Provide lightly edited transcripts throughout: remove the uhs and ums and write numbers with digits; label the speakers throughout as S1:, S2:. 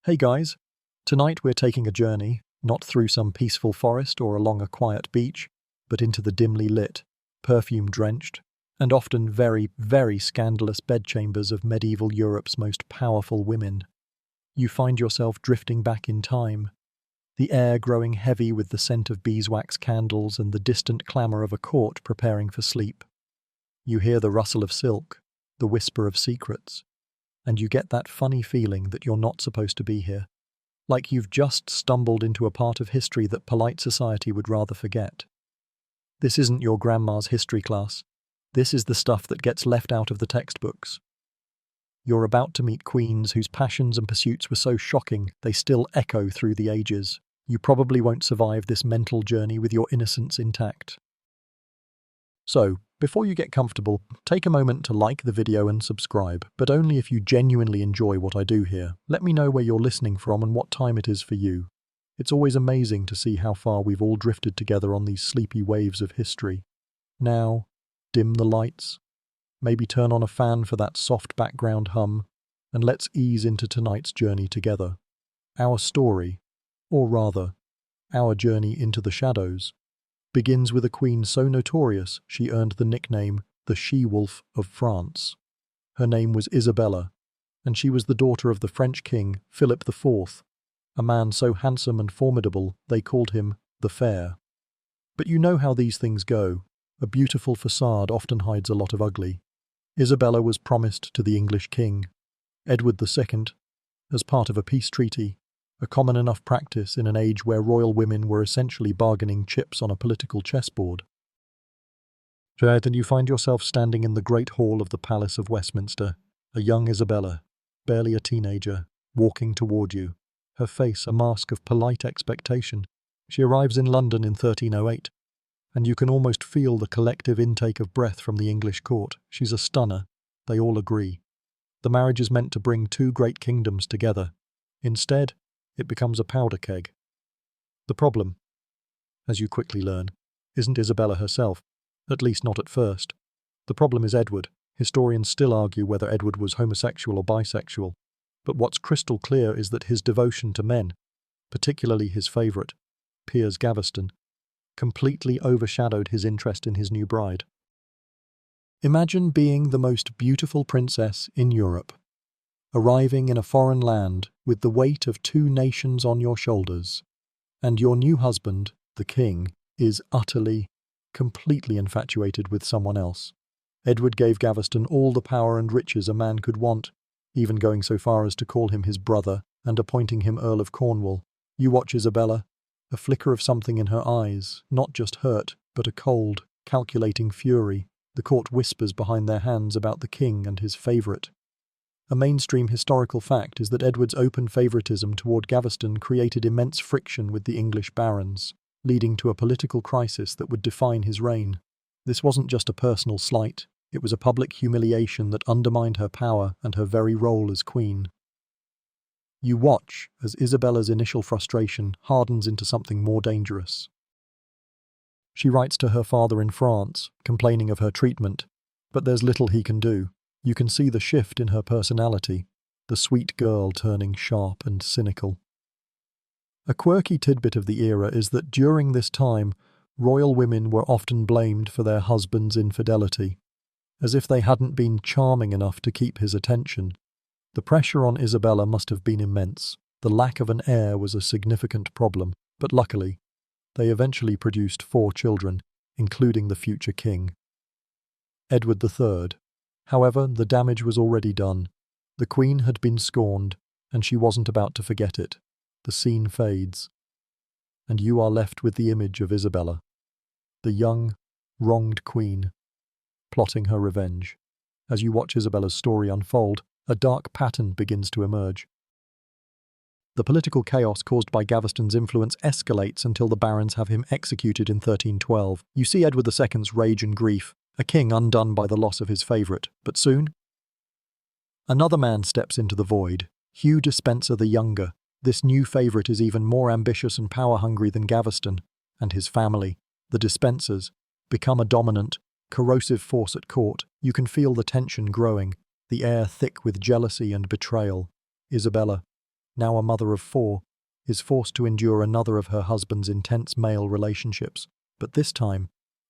S1: Hey guys, tonight we're taking a journey, not through some peaceful forest or along a quiet beach, but into the dimly lit, perfume-drenched, and often very, very scandalous bedchambers of medieval Europe's most powerful women. You find yourself drifting back in time, the air growing heavy with the scent of beeswax candles and the distant clamour of a court preparing for sleep. You hear the rustle of silk, the whisper of secrets, and you get that funny feeling that you're not supposed to be here, like you've just stumbled into a part of history that polite society would rather forget. This isn't your grandma's history class. This is the stuff that gets left out of the textbooks. You're about to meet queens whose passions and pursuits were so shocking they still echo through the ages. You probably won't survive this mental journey with your innocence intact. So, before you get comfortable, take a moment to like the video and subscribe, but only if you genuinely enjoy what I do here. Let me know where you're listening from and what time it is for you. It's always amazing to see how far we've all drifted together on these sleepy waves of history. Now, dim the lights, maybe turn on a fan for that soft background hum, and let's ease into tonight's journey together. Our story, or rather, our journey into the shadows, begins with a queen so notorious she earned the nickname the She-Wolf of France. Her name was Isabella, and she was the daughter of the French king Philip IV, a man so handsome and formidable they called him the Fair. But you know how these things go. A beautiful facade often hides a lot of ugly. Isabella was promised to the English king, Edward II, as part of a peace treaty, a common enough practice in an age where royal women were essentially bargaining chips on a political chessboard. Then you find yourself standing in the great hall of the Palace of Westminster, a young Isabella, barely a teenager, walking toward you, her face a mask of polite expectation. She arrives in London in 1308, and you can almost feel the collective intake of breath from the English court. She's a stunner, they all agree. The marriage is meant to bring two great kingdoms together. Instead, it becomes a powder keg. The problem, as you quickly learn, isn't Isabella herself, at least not at first. The problem is Edward. Historians still argue whether Edward was homosexual or bisexual, but what's crystal clear is that his devotion to men, particularly his favourite, Piers Gaveston, completely overshadowed his interest in his new bride. Imagine being the most beautiful princess in Europe, arriving in a foreign land with the weight of two nations on your shoulders, and your new husband, the king, is utterly, completely infatuated with someone else. Edward gave Gaveston all the power and riches a man could want, even going so far as to call him his brother and appointing him Earl of Cornwall. You watch Isabella, a flicker of something in her eyes, not just hurt, but a cold, calculating fury. The court whispers behind their hands about the king and his favourite. A mainstream historical fact is that Edward's open favouritism toward Gaveston created immense friction with the English barons, leading to a political crisis that would define his reign. This wasn't just a personal slight, it was a public humiliation that undermined her power and her very role as queen. You watch as Isabella's initial frustration hardens into something more dangerous. She writes to her father in France, complaining of her treatment, but there's little he can do. You can see the shift in her personality, the sweet girl turning sharp and cynical. A quirky tidbit of the era is that during this time, royal women were often blamed for their husband's infidelity, as if they hadn't been charming enough to keep his attention. The pressure on Isabella must have been immense. The lack of an heir was a significant problem, but luckily, they eventually produced 4 children, including the future king, Edward III. However, the damage was already done. The queen had been scorned, and she wasn't about to forget it. The scene fades, and you are left with the image of Isabella, the young, wronged queen, plotting her revenge. As you watch Isabella's story unfold, a dark pattern begins to emerge. The political chaos caused by Gaveston's influence escalates until the barons have him executed in 1312. You see Edward II's rage and grief, a king undone by the loss of his favourite, but soon, another man steps into the void, Hugh Despenser the Younger. This new favourite is even more ambitious and power-hungry than Gaveston, and his family, the Despensers, become a dominant, corrosive force at court. You can feel the tension growing, the air thick with jealousy and betrayal. Isabella, now a mother of 4, is forced to endure another of her husband's intense male relationships. But this time,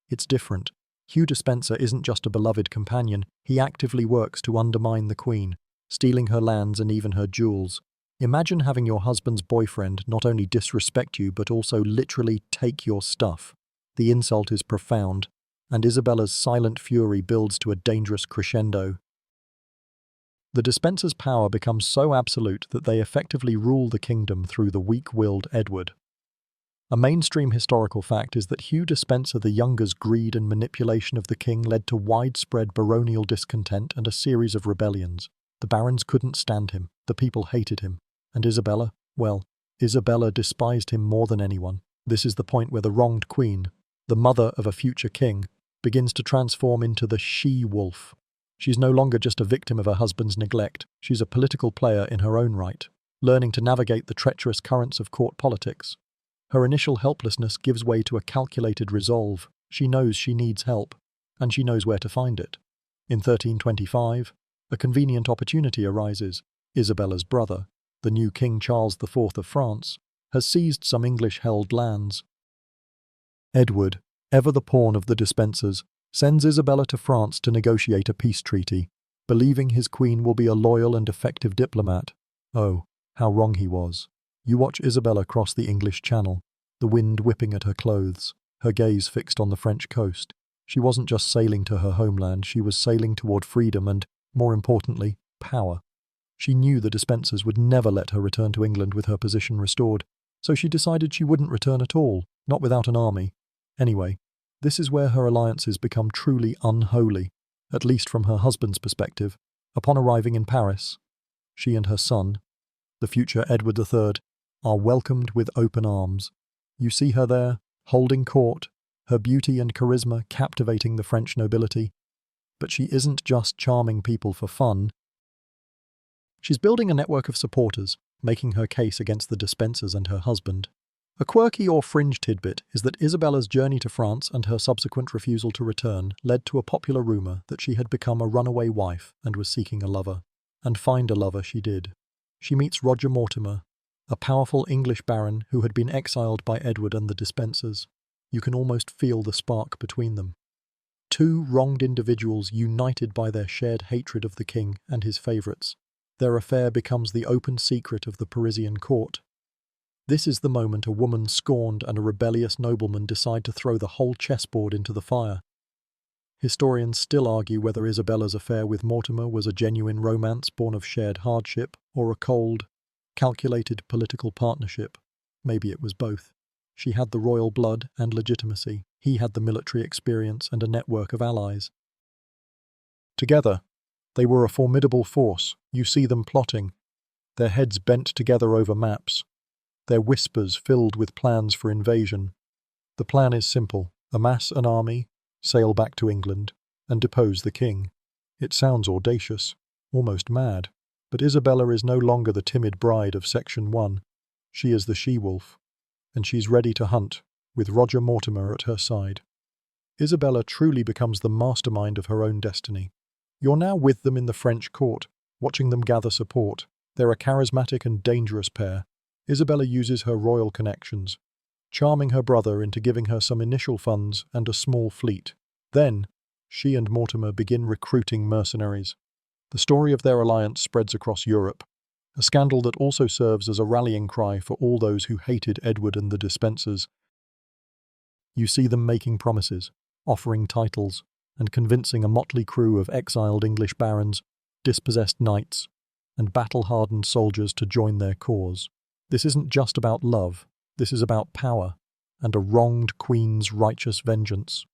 S1: it's different. Hugh Despenser isn't just a beloved companion, he actively works to undermine the Queen, stealing her lands and even her jewels. Imagine having your husband's boyfriend not only disrespect you but also literally take your stuff. The insult is profound, and Isabella's silent fury builds to a dangerous crescendo. The Despensers' power becomes so absolute that they effectively rule the kingdom through the weak-willed Edward. A mainstream historical fact is that Hugh Despenser the Younger's greed and manipulation of the king led to widespread baronial discontent and a series of rebellions. The barons couldn't stand him, the people hated him, and Isabella, well, Isabella despised him more than anyone. This is the point where the wronged queen, the mother of a future king, begins to transform into the she-wolf. She's no longer just a victim of her husband's neglect, she's a political player in her own right, learning to navigate the treacherous currents of court politics. Her initial helplessness gives way to a calculated resolve. She knows she needs help, and she knows where to find it. In 1325, a convenient opportunity arises. Isabella's brother, the new King Charles IV of France, has seized some English-held lands. Edward, ever the pawn of the Despensers, sends Isabella to France to negotiate a peace treaty, believing his queen will be a loyal and effective diplomat. Oh, how wrong he was. You watch Isabella cross the English Channel, the wind whipping at her clothes, her gaze fixed on the French coast. She wasn't just sailing to her homeland, she was sailing toward freedom and, more importantly, power. She knew the Despensers would never let her return to England with her position restored, so she decided she wouldn't return at all, not without an army. Anyway, this is where her alliances become truly unholy, at least from her husband's perspective. Upon arriving in Paris, she and her son, the future Edward III, are welcomed with open arms. You see her there, holding court, her beauty and charisma captivating the French nobility. But she isn't just charming people for fun. She's building a network of supporters, making her case against the Despensers and her husband. A quirky or fringe tidbit is that Isabella's journey to France and her subsequent refusal to return led to a popular rumour that she had become a runaway wife and was seeking a lover. And find a lover she did. She meets Roger Mortimer, a powerful English baron who had been exiled by Edward and the Despensers. You can almost feel the spark between them. Two wronged individuals united by their shared hatred of the king and his favourites. Their affair becomes the open secret of the Parisian court. This is the moment a woman scorned and a rebellious nobleman decide to throw the whole chessboard into the fire. Historians still argue whether Isabella's affair with Mortimer was a genuine romance born of shared hardship or a cold, calculated political partnership. Maybe it was both. She had the royal blood and legitimacy. He had the military experience and a network of allies. Together, they were a formidable force. You see them plotting, their heads bent together over maps, their whispers filled with plans for invasion. The plan is simple: amass an army, sail back to England, and depose the king. It sounds audacious, almost mad, but Isabella is no longer the timid bride of Section 1. She is the she-wolf, and she's ready to hunt, with Roger Mortimer at her side. Isabella truly becomes the mastermind of her own destiny. You're now with them in the French court, watching them gather support. They're a charismatic and dangerous pair. Isabella uses her royal connections, charming her brother into giving her some initial funds and a small fleet. Then, she and Mortimer begin recruiting mercenaries. The story of their alliance spreads across Europe, a scandal that also serves as a rallying cry for all those who hated Edward and the Despensers. You see them making promises, offering titles, and convincing a motley crew of exiled English barons, dispossessed knights, and battle-hardened soldiers to join their cause. This isn't just about love, this is about power, and a wronged queen's righteous vengeance.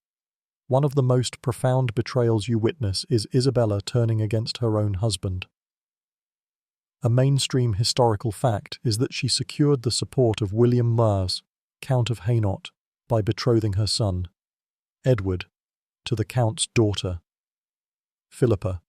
S1: One of the most profound betrayals you witness is Isabella turning against her own husband. A mainstream historical fact is that she secured the support of William Mars, Count of Hainaut, by betrothing her son, Edward, to the Count's daughter, Philippa.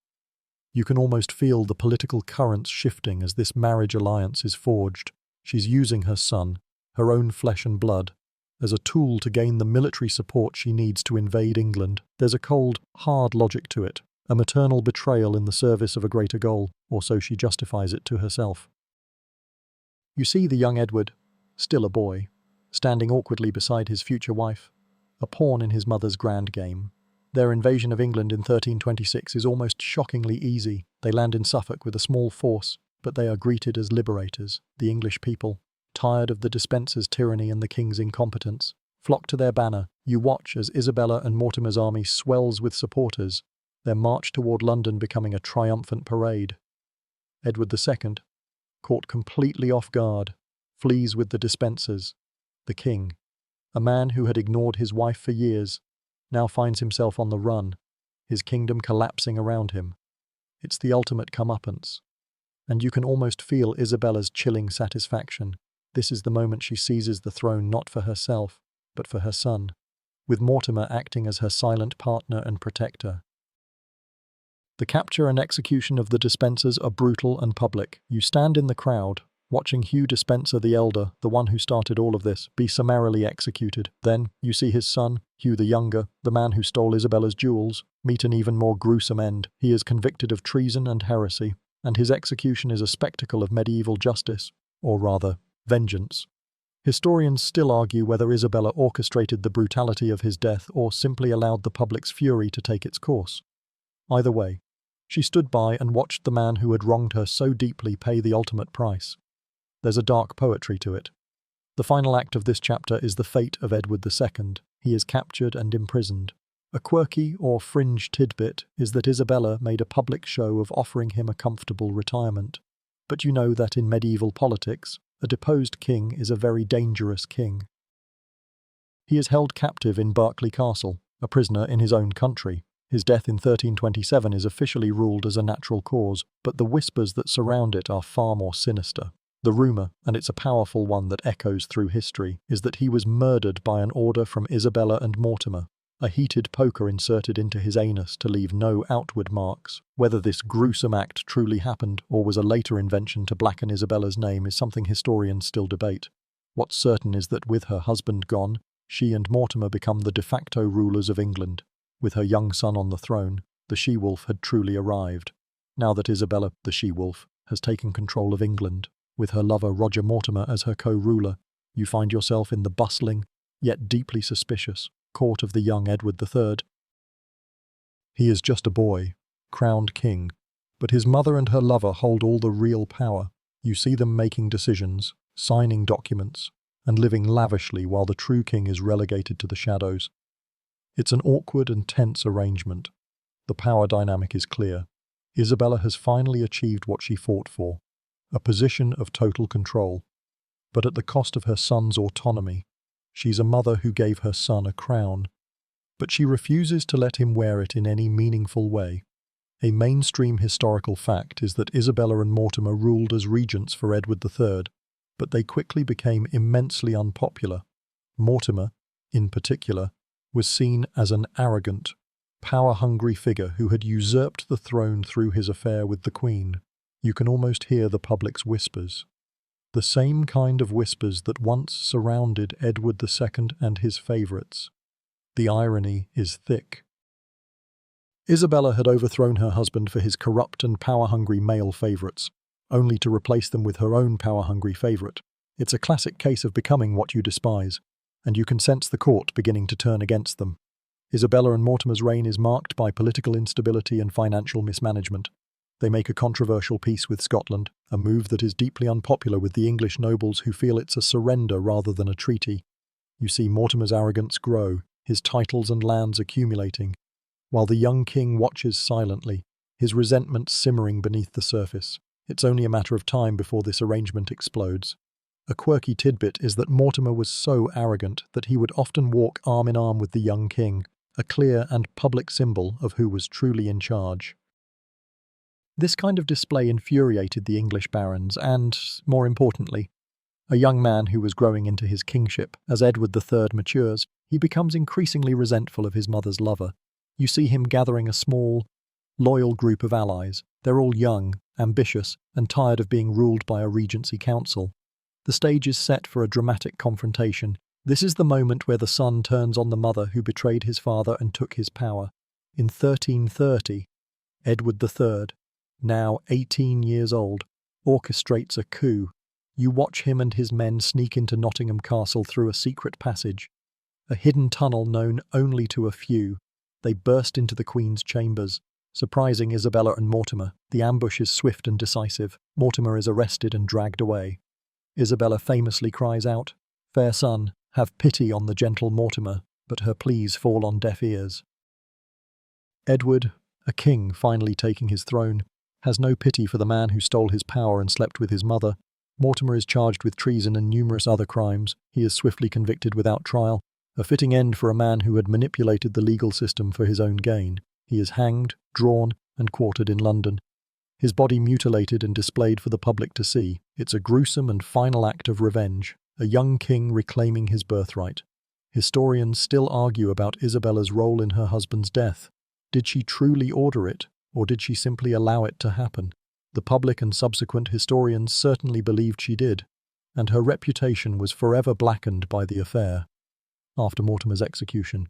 S1: You can almost feel the political currents shifting as this marriage alliance is forged. She's using her son, her own flesh and blood, as a tool to gain the military support she needs to invade England. There's a cold, hard logic to it, a maternal betrayal in the service of a greater goal, or so she justifies it to herself. You see the young Edward, still a boy, standing awkwardly beside his future wife, a pawn in his mother's grand game. Their invasion of England in 1326 is almost shockingly easy. They land in Suffolk with a small force, but they are greeted as liberators. The English people, tired of the Despencer's tyranny and the king's incompetence, flock to their banner. You watch as Isabella and Mortimer's army swells with supporters, their march toward London becoming a triumphant parade. Edward II, caught completely off guard, flees with the Despensers. The king, a man who had ignored his wife for years, now finds himself on the run, his kingdom collapsing around him. It's the ultimate comeuppance. And you can almost feel Isabella's chilling satisfaction. This is the moment she seizes the throne not for herself, but for her son, with Mortimer acting as her silent partner and protector. The capture and execution of the Despensers are brutal and public. You stand in the crowd, watching Hugh Despencer the elder, the one who started all of this, be summarily executed. Then, you see his son, Hugh the younger, the man who stole Isabella's jewels, meet an even more gruesome end. He is convicted of treason and heresy, and his execution is a spectacle of medieval justice, or rather, vengeance. Historians still argue whether Isabella orchestrated the brutality of his death or simply allowed the public's fury to take its course. Either way, she stood by and watched the man who had wronged her so deeply pay the ultimate price. There's a dark poetry to it. The final act of this chapter is the fate of Edward II. He is captured and imprisoned. A quirky or fringe tidbit is that Isabella made a public show of offering him a comfortable retirement. But you know that in medieval politics, a deposed king is a very dangerous king. He is held captive in Berkeley Castle, a prisoner in his own country. His death in 1327 is officially ruled as a natural cause, but the whispers that surround it are far more sinister. The rumour, and it's a powerful one that echoes through history, is that he was murdered by an order from Isabella and Mortimer, a heated poker inserted into his anus to leave no outward marks. Whether this gruesome act truly happened or was a later invention to blacken Isabella's name is something historians still debate. What's certain is that with her husband gone, she and Mortimer become the de facto rulers of England. With her young son on the throne, the she-wolf had truly arrived. Now that Isabella, the she-wolf, has taken control of England, with her lover Roger Mortimer as her co-ruler, you find yourself in the bustling, yet deeply suspicious, court of the young Edward III. He is just a boy, crowned king, but his mother and her lover hold all the real power. You see them making decisions, signing documents, and living lavishly while the true king is relegated to the shadows. It's an awkward and tense arrangement. The power dynamic is clear. Isabella has finally achieved what she fought for, a position of total control, but at the cost of her son's autonomy. She's a mother who gave her son a crown, but she refuses to let him wear it in any meaningful way. A mainstream historical fact is that Isabella and Mortimer ruled as regents for Edward III, but they quickly became immensely unpopular. Mortimer, in particular, was seen as an arrogant, power-hungry figure who had usurped the throne through his affair with the Queen. You can almost hear the public's whispers. The same kind of whispers that once surrounded Edward II and his favourites. The irony is thick. Isabella had overthrown her husband for his corrupt and power-hungry male favourites, only to replace them with her own power-hungry favourite. It's a classic case of becoming what you despise, and you can sense the court beginning to turn against them. Isabella and Mortimer's reign is marked by political instability and financial mismanagement. They make a controversial peace with Scotland, a move that is deeply unpopular with the English nobles who feel it's a surrender rather than a treaty. You see Mortimer's arrogance grow, his titles and lands accumulating, while the young king watches silently, his resentment simmering beneath the surface. It's only a matter of time before this arrangement explodes. A quirky tidbit is that Mortimer was so arrogant that he would often walk arm in arm with the young king, a clear and public symbol of who was truly in charge. This kind of display infuriated the English barons and, more importantly, a young man who was growing into his kingship. As Edward III matures, he becomes increasingly resentful of his mother's lover. You see him gathering a small, loyal group of allies. They're all young, ambitious, and tired of being ruled by a regency council. The stage is set for a dramatic confrontation. This is the moment where the son turns on the mother who betrayed his father and took his power. In 1330, Edward III, now 18 years old, orchestrates a coup. You watch him and his men sneak into Nottingham Castle through a secret passage, a hidden tunnel known only to a few. They burst into the Queen's chambers, surprising Isabella and Mortimer. The ambush is swift and decisive. Mortimer is arrested and dragged away. Isabella famously cries out, "Fair son, have pity on the gentle Mortimer," but her pleas fall on deaf ears. Edward, a king finally taking his throne, has no pity for the man who stole his power and slept with his mother. Mortimer is charged with treason and numerous other crimes. He is swiftly convicted without trial, a fitting end for a man who had manipulated the legal system for his own gain. He is hanged, drawn, and quartered in London. His body mutilated and displayed for the public to see. It's a gruesome and final act of revenge, a young king reclaiming his birthright. Historians still argue about Isabella's role in her husband's death. Did she truly order it, or did she simply allow it to happen? The public and subsequent historians certainly believed she did, and her reputation was forever blackened by the affair. After Mortimer's execution,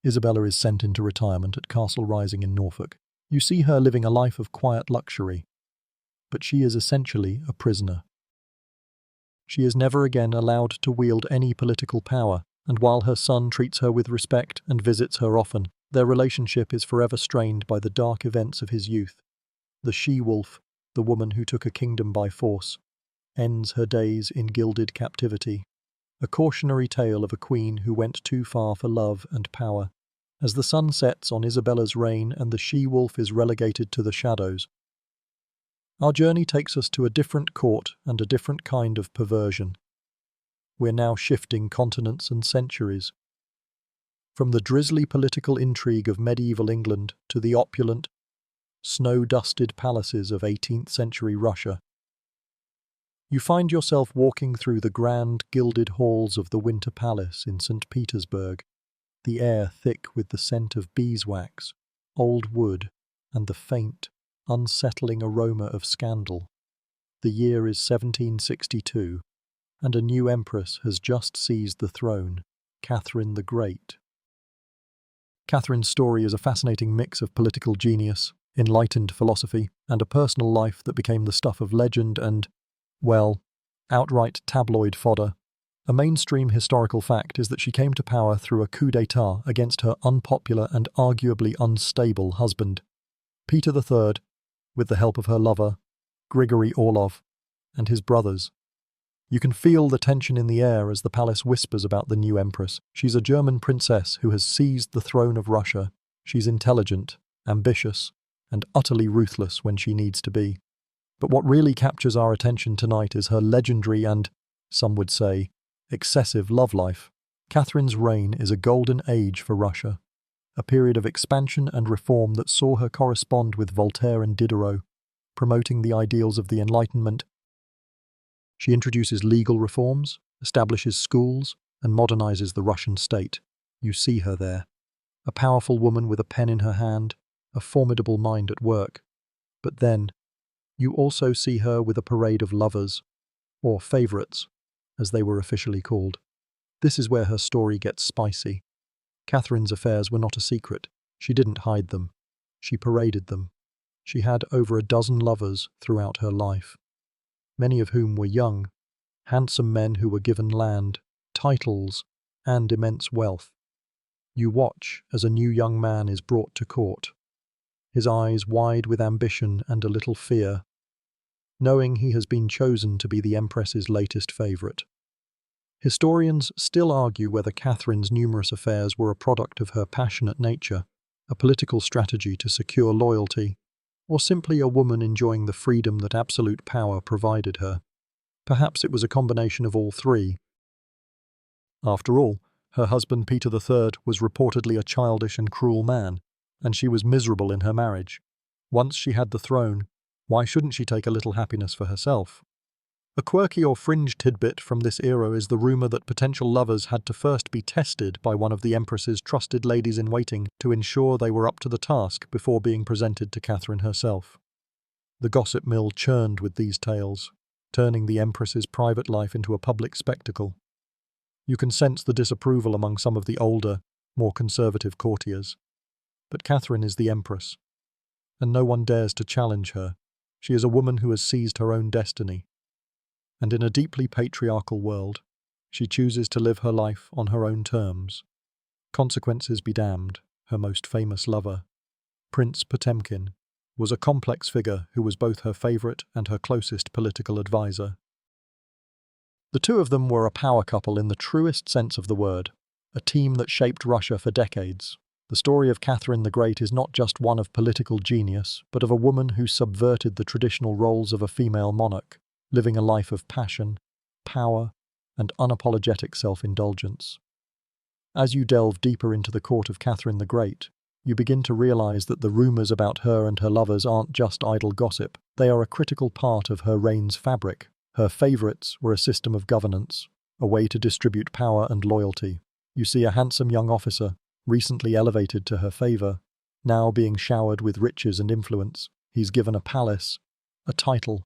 S1: Isabella is sent into retirement at Castle Rising in Norfolk. You see her living a life of quiet luxury, but she is essentially a prisoner. She is never again allowed to wield any political power, and while her son treats her with respect and visits her often, their relationship is forever strained by the dark events of his youth. The she-wolf, the woman who took a kingdom by force, ends her days in gilded captivity, a cautionary tale of a queen who went too far for love and power. As the sun sets on Isabella's reign and the she-wolf is relegated to the shadows, our journey takes us to a different court and a different kind of perversion. We're now shifting continents and centuries. From the drizzly political intrigue of medieval England to the opulent, snow-dusted palaces of 18th century Russia, you find yourself walking through the grand, gilded halls of the Winter Palace in St. Petersburg, the air thick with the scent of beeswax, old wood, and the faint, unsettling aroma of scandal. The year is 1762, and a new empress has just seized the throne, Catherine the Great. Catherine's story is a fascinating mix of political genius, enlightened philosophy, and a personal life that became the stuff of legend and, well, outright tabloid fodder. A mainstream historical fact is that she came to power through a coup d'état against her unpopular and arguably unstable husband, Peter III, with the help of her lover, Grigory Orlov, and his brothers. You can feel the tension in the air as the palace whispers about the new empress. She's a German princess who has seized the throne of Russia. She's intelligent, ambitious, and utterly ruthless when she needs to be. But what really captures our attention tonight is her legendary and, some would say, excessive love life. Catherine's reign is a golden age for Russia, a period of expansion and reform that saw her correspond with Voltaire and Diderot, promoting the ideals of the Enlightenment. She introduces legal reforms, establishes schools, and modernizes the Russian state. You see her there, a powerful woman with a pen in her hand, a formidable mind at work. But then, you also see her with a parade of lovers, or favourites, as they were officially called. This is where her story gets spicy. Catherine's affairs were not a secret. She didn't hide them. She paraded them. She had over a dozen lovers throughout her life, many of whom were young, handsome men who were given land, titles, and immense wealth. You watch as a new young man is brought to court, his eyes wide with ambition and a little fear, knowing he has been chosen to be the Empress's latest favourite. Historians still argue whether Catherine's numerous affairs were a product of her passionate nature, a political strategy to secure loyalty, or simply a woman enjoying the freedom that absolute power provided her. Perhaps it was a combination of all three. After all, her husband Peter III was reportedly a childish and cruel man, and she was miserable in her marriage. Once she had the throne, why shouldn't she take a little happiness for herself? A quirky or fringe tidbit from this era is the rumour that potential lovers had to first be tested by one of the Empress's trusted ladies-in-waiting to ensure they were up to the task before being presented to Catherine herself. The gossip mill churned with these tales, turning the Empress's private life into a public spectacle. You can sense the disapproval among some of the older, more conservative courtiers. But Catherine is the Empress, and no one dares to challenge her. She is a woman who has seized her own destiny. And in a deeply patriarchal world, she chooses to live her life on her own terms. Consequences be damned, her most famous lover, Prince Potemkin, was a complex figure who was both her favorite and her closest political advisor. The two of them were a power couple in the truest sense of the word, a team that shaped Russia for decades. The story of Catherine the Great is not just one of political genius, but of a woman who subverted the traditional roles of a female monarch, living a life of passion, power, and unapologetic self-indulgence. As you delve deeper into the court of Catherine the Great, you begin to realize that the rumors about her and her lovers aren't just idle gossip. They are a critical part of her reign's fabric. Her favorites were a system of governance, a way to distribute power and loyalty. You see a handsome young officer, recently elevated to her favor, now being showered with riches and influence. He's given a palace, a title,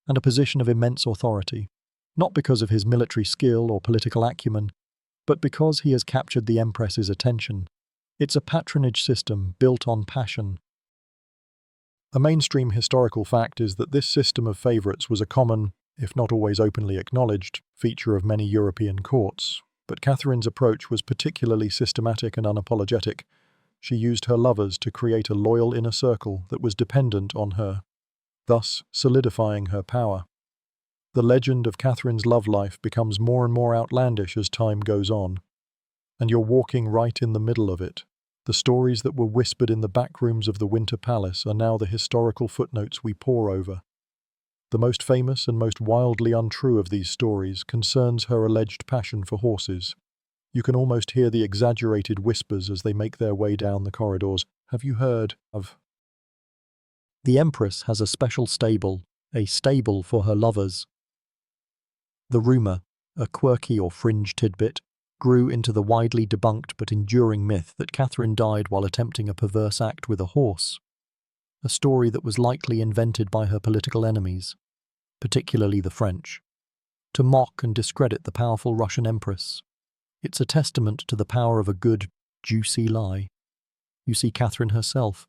S1: and a position of immense authority, not because of his military skill or political acumen, but because he has captured the Empress's attention. It's a patronage system built on passion. A mainstream historical fact is that this system of favorites was a common, if not always openly acknowledged, feature of many European courts. But Catherine's approach was particularly systematic and unapologetic. She used her lovers to create a loyal inner circle that was dependent on her, thus solidifying her power. The legend of Catherine's love life becomes more and more outlandish as time goes on, and you're walking right in the middle of it. The stories that were whispered in the back rooms of the Winter Palace are now the historical footnotes we pore over. The most famous and most wildly untrue of these stories concerns her alleged passion for horses. You can almost hear the exaggerated whispers as they make their way down the corridors. Have you heard of? The Empress has a special stable, a stable for her lovers. The rumor, a quirky or fringe tidbit, grew into the widely debunked but enduring myth that Catherine died while attempting a perverse act with a horse, a story that was likely invented by her political enemies, particularly the French, to mock and discredit the powerful Russian Empress. It's a testament to the power of a good, juicy lie. You see Catherine herself,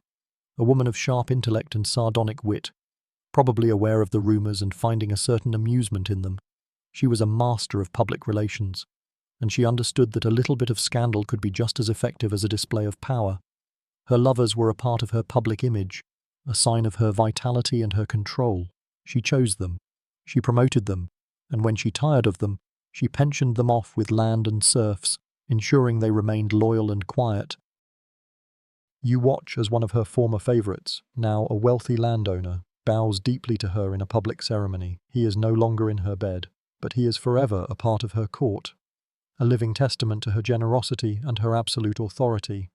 S1: a woman of sharp intellect and sardonic wit, probably aware of the rumors and finding a certain amusement in them. She was a master of public relations, and she understood that a little bit of scandal could be just as effective as a display of power. Her lovers were a part of her public image, a sign of her vitality and her control. She chose them, she promoted them, and when she tired of them, she pensioned them off with land and serfs, ensuring they remained loyal and quiet. You watch as one of her former favorites, now a wealthy landowner, bows deeply to her in a public ceremony. He is no longer in her bed, but he is forever a part of her court, a living testament to her generosity and her absolute authority.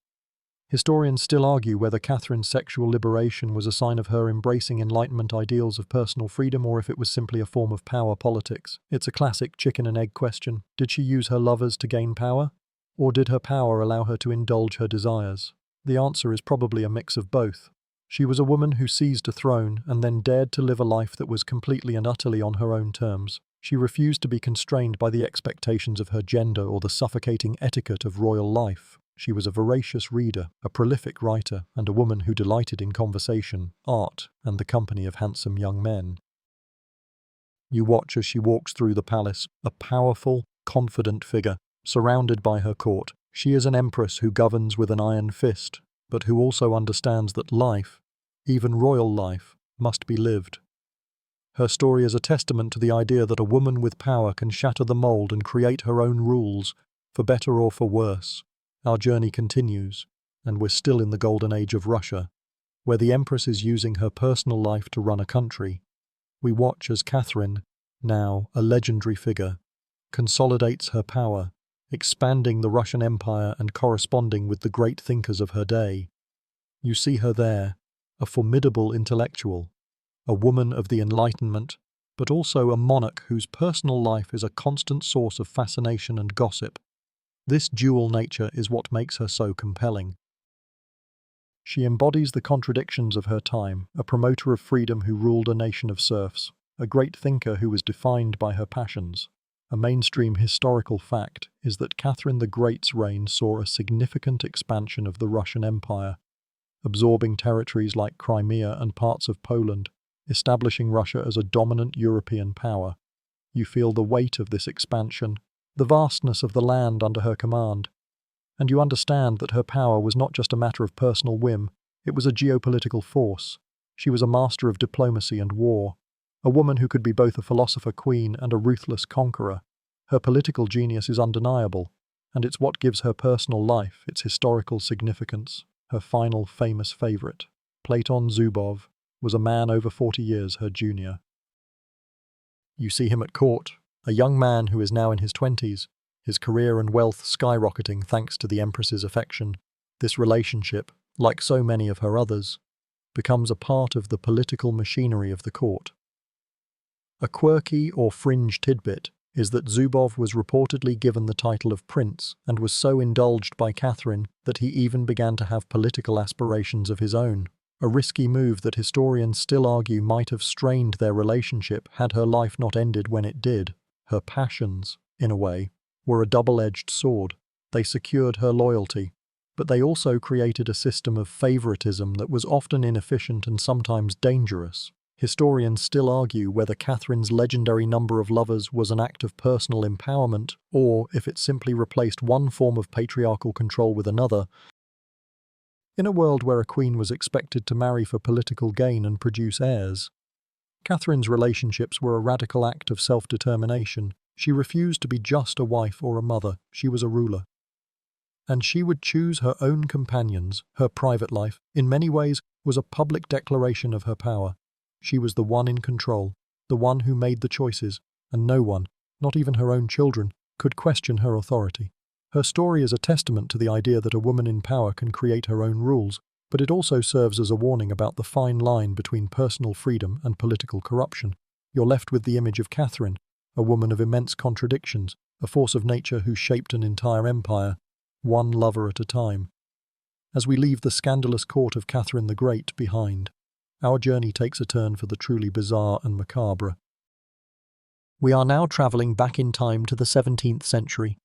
S1: Historians still argue whether Catherine's sexual liberation was a sign of her embracing Enlightenment ideals of personal freedom or if it was simply a form of power politics. It's a classic chicken and egg question. Did she use her lovers to gain power? Or did her power allow her to indulge her desires? The answer is probably a mix of both. She was a woman who seized a throne and then dared to live a life that was completely and utterly on her own terms. She refused to be constrained by the expectations of her gender or the suffocating etiquette of royal life. She was a voracious reader, a prolific writer, and a woman who delighted in conversation, art, and the company of handsome young men. You watch as she walks through the palace, a powerful, confident figure, surrounded by her court. She is an empress who governs with an iron fist, but who also understands that life, even royal life, must be lived. Her story is a testament to the idea that a woman with power can shatter the mold and create her own rules, for better or for worse. Our journey continues, and we're still in the golden age of Russia, where the Empress is using her personal life to run a country. We watch as Catherine, now a legendary figure, consolidates her power, expanding the Russian Empire and corresponding with the great thinkers of her day. You see her there, a formidable intellectual, a woman of the Enlightenment, but also a monarch whose personal life is a constant source of fascination and gossip. This dual nature is what makes her so compelling. She embodies the contradictions of her time, a promoter of freedom who ruled a nation of serfs, a great thinker who was defined by her passions. A mainstream historical fact is that Catherine the Great's reign saw a significant expansion of the Russian Empire, absorbing territories like Crimea and parts of Poland, establishing Russia as a dominant European power. You feel the weight of this expansion, the vastness of the land under her command, and you understand that her power was not just a matter of personal whim, it was a geopolitical force. She was a master of diplomacy and war, a woman who could be both a philosopher queen and a ruthless conqueror. Her political genius is undeniable, and it's what gives her personal life its historical significance. Her final famous favorite, Platon Zubov, was a man over 40 years her junior. You see him at court, a young man who is now in his 20s, his career and wealth skyrocketing thanks to the Empress's affection. This relationship, like so many of her others, becomes a part of the political machinery of the court. A quirky or fringe tidbit is that Zubov was reportedly given the title of prince and was so indulged by Catherine that he even began to have political aspirations of his own, a risky move that historians still argue might have strained their relationship had her life not ended when it did. Her passions, in a way, were a double-edged sword. They secured her loyalty, but they also created a system of favoritism that was often inefficient and sometimes dangerous. Historians still argue whether Catherine's legendary number of lovers was an act of personal empowerment or if it simply replaced one form of patriarchal control with another. In a world where a queen was expected to marry for political gain and produce heirs, Catherine's relationships were a radical act of self-determination. She refused to be just a wife or a mother, she was a ruler. And she would choose her own companions. Her private life, in many ways, was a public declaration of her power. She was the one in control, the one who made the choices, and no one, not even her own children, could question her authority. Her story is a testament to the idea that a woman in power can create her own rules, but it also serves as a warning about the fine line between personal freedom and political corruption. You're left with the image of Catherine, a woman of immense contradictions, a force of nature who shaped an entire empire, one lover at a time. As we leave the scandalous court of Catherine the Great behind, our journey takes a turn for the truly bizarre and macabre. We are now travelling back in time to the 17th century,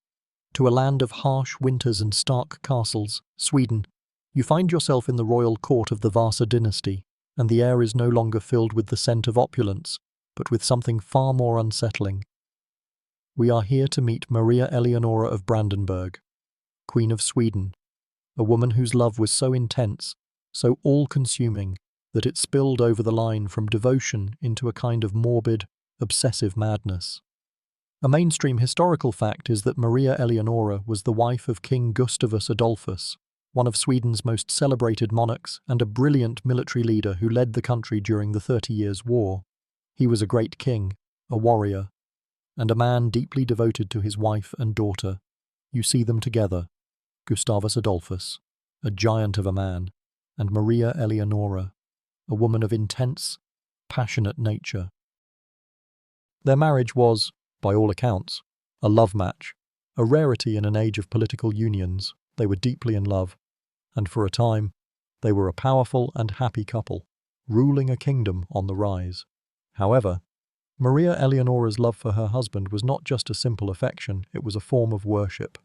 S1: to a land of harsh winters and stark castles, Sweden. You find yourself in the royal court of the Vasa dynasty, and the air is no longer filled with the scent of opulence, but with something far more unsettling. We are here to meet Maria Eleonora of Brandenburg, Queen of Sweden, a woman whose love was so intense, so all-consuming, that it spilled over the line from devotion into a kind of morbid, obsessive madness. A mainstream historical fact is that Maria Eleonora was the wife of King Gustavus Adolphus, one of Sweden's most celebrated monarchs and a brilliant military leader who led the country during the 30 Years' War. He was a great king, a warrior, and a man deeply devoted to his wife and daughter. You see them together, Gustavus Adolphus, a giant of a man, and Maria Eleonora, a woman of intense, passionate nature. Their marriage was, by all accounts, a love match, a rarity in an age of political unions. They were deeply in love, and for a time, they were a powerful and happy couple, ruling a kingdom on the rise. However, Maria Eleonora's love for her husband was not just a simple affection, it was a form of worship.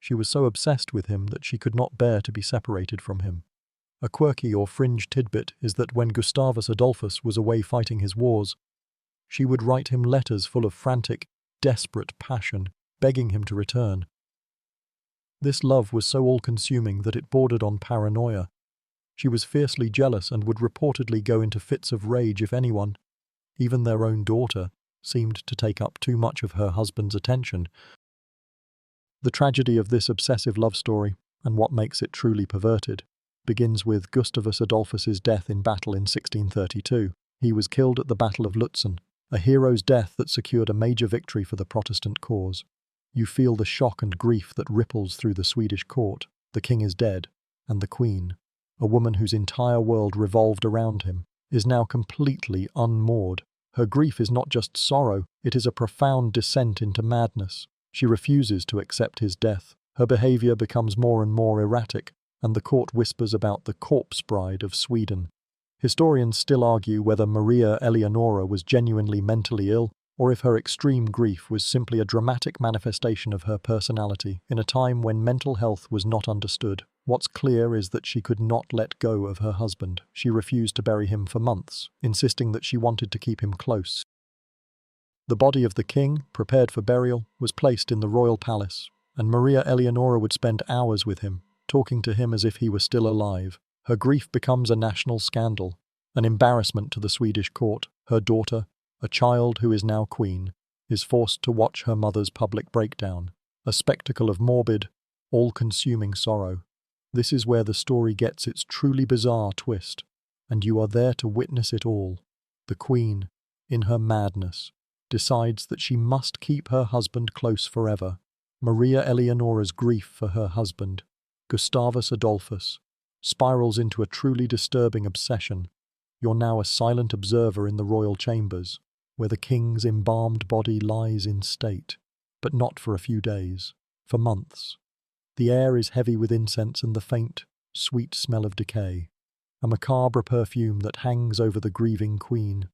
S1: She was so obsessed with him that she could not bear to be separated from him. A quirky or fringe tidbit is that when Gustavus Adolphus was away fighting his wars, she would write him letters full of frantic, desperate passion, begging him to return. This love was so all-consuming that it bordered on paranoia. She was fiercely jealous and would reportedly go into fits of rage if anyone, even their own daughter, seemed to take up too much of her husband's attention. The tragedy of this obsessive love story, and what makes it truly perverted, begins with Gustavus Adolphus's death in battle in 1632. He was killed at the Battle of Lutzen, a hero's death that secured a major victory for the Protestant cause. You feel the shock and grief that ripples through the Swedish court. The king is dead, and the queen, a woman whose entire world revolved around him, is now completely unmoored. Her grief is not just sorrow, it is a profound descent into madness. She refuses to accept his death. Her behavior becomes more and more erratic, and the court whispers about the corpse bride of Sweden. Historians still argue whether Maria Eleonora was genuinely mentally ill, or if her extreme grief was simply a dramatic manifestation of her personality in a time when mental health was not understood. What's clear is that she could not let go of her husband. She refused to bury him for months, insisting that she wanted to keep him close. The body of the king, prepared for burial, was placed in the royal palace, and Maria Eleonora would spend hours with him, talking to him as if he were still alive. Her grief becomes a national scandal, an embarrassment to the Swedish court. Her daughter, a child who is now queen, is forced to watch her mother's public breakdown, a spectacle of morbid, all-consuming sorrow. This is where the story gets its truly bizarre twist, and you are there to witness it all. The queen, in her madness, decides that she must keep her husband close forever. Maria Eleonora's grief for her husband, Gustavus Adolphus, spirals into a truly disturbing obsession. You're now a silent observer in the royal chambers, where the king's embalmed body lies in state, but not for a few days, for months. The air is heavy with incense and the faint, sweet smell of decay, a macabre perfume that hangs over the grieving queen.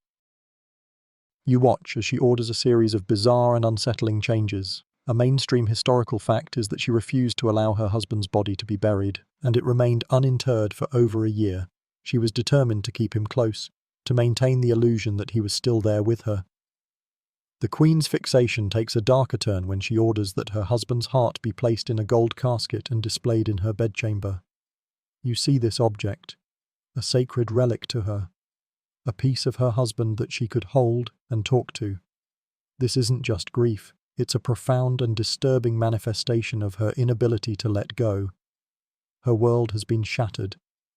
S1: You watch as she orders a series of bizarre and unsettling changes. A mainstream historical fact is that she refused to allow her husband's body to be buried, and it remained uninterred for over a year. She was determined to keep him close, to maintain the illusion that he was still there with her. The Queen's fixation takes a darker turn when she orders that her husband's heart be placed in a gold casket and displayed in her bedchamber. You see this object, a sacred relic to her, a piece of her husband that she could hold and talk to. This isn't just grief, it's a profound and disturbing manifestation of her inability to let go. Her world has been shattered,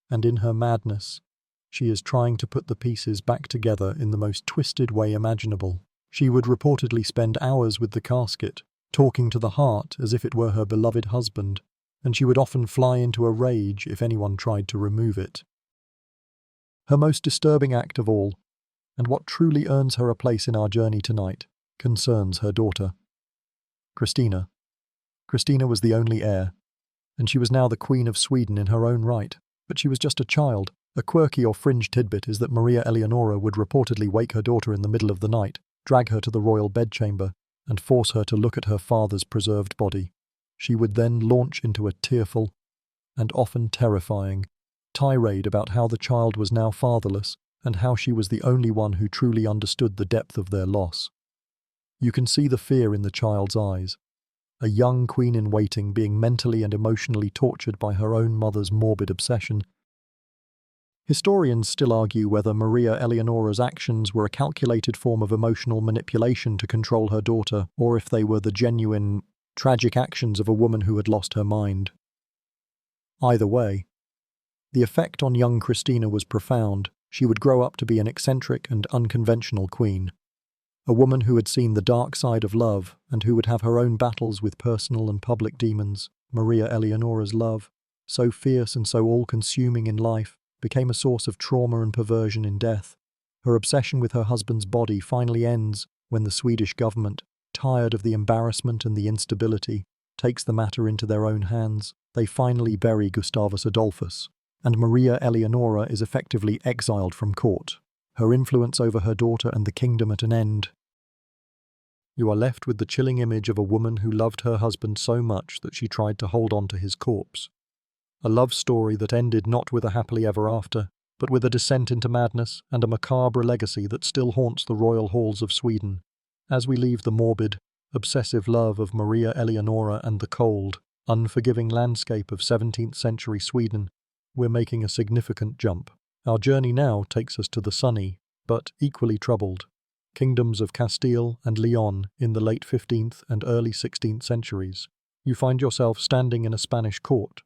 S1: and in her madness, she is trying to put the pieces back together in the most twisted way imaginable. She would reportedly spend hours with the casket, talking to the heart as if it were her beloved husband, and she would often fly into a rage if anyone tried to remove it. Her most disturbing act of all, and what truly earns her a place in our journey tonight, concerns her daughter, Christina. Christina was the only heir, and she was now the Queen of Sweden in her own right, but she was just a child. A quirky or fringe tidbit is that Maria Eleonora would reportedly wake her daughter in the middle of the night, drag her to the royal bedchamber, and force her to look at her father's preserved body. She would then launch into a tearful, and often terrifying, tirade about how the child was now fatherless and how she was the only one who truly understood the depth of their loss. You can see the fear in the child's eyes, a young queen-in-waiting being mentally and emotionally tortured by her own mother's morbid obsession. Historians still argue whether Maria Eleonora's actions were a calculated form of emotional manipulation to control her daughter, or if they were the genuine, tragic actions of a woman who had lost her mind. Either way, the effect on young Christina was profound. She would grow up to be an eccentric and unconventional queen, a woman who had seen the dark side of love and who would have her own battles with personal and public demons. Maria Eleonora's love, so fierce and so all-consuming in life, became a source of trauma and perversion in death. Her obsession with her husband's body finally ends when the Swedish government, tired of the embarrassment and the instability, takes the matter into their own hands. They finally bury Gustavus Adolphus, and Maria Eleonora is effectively exiled from court, her influence over her daughter and the kingdom at an end. You are left with the chilling image of a woman who loved her husband so much that she tried to hold on to his corpse. A love story that ended not with a happily ever after, but with a descent into madness and a macabre legacy that still haunts the royal halls of Sweden. As we leave the morbid, obsessive love of Maria Eleonora and the cold, unforgiving landscape of 17th century Sweden, we're making a significant jump. Our journey now takes us to the sunny, but equally troubled, kingdoms of Castile and Leon in the late 15th and early 16th centuries. You find yourself standing in a Spanish court,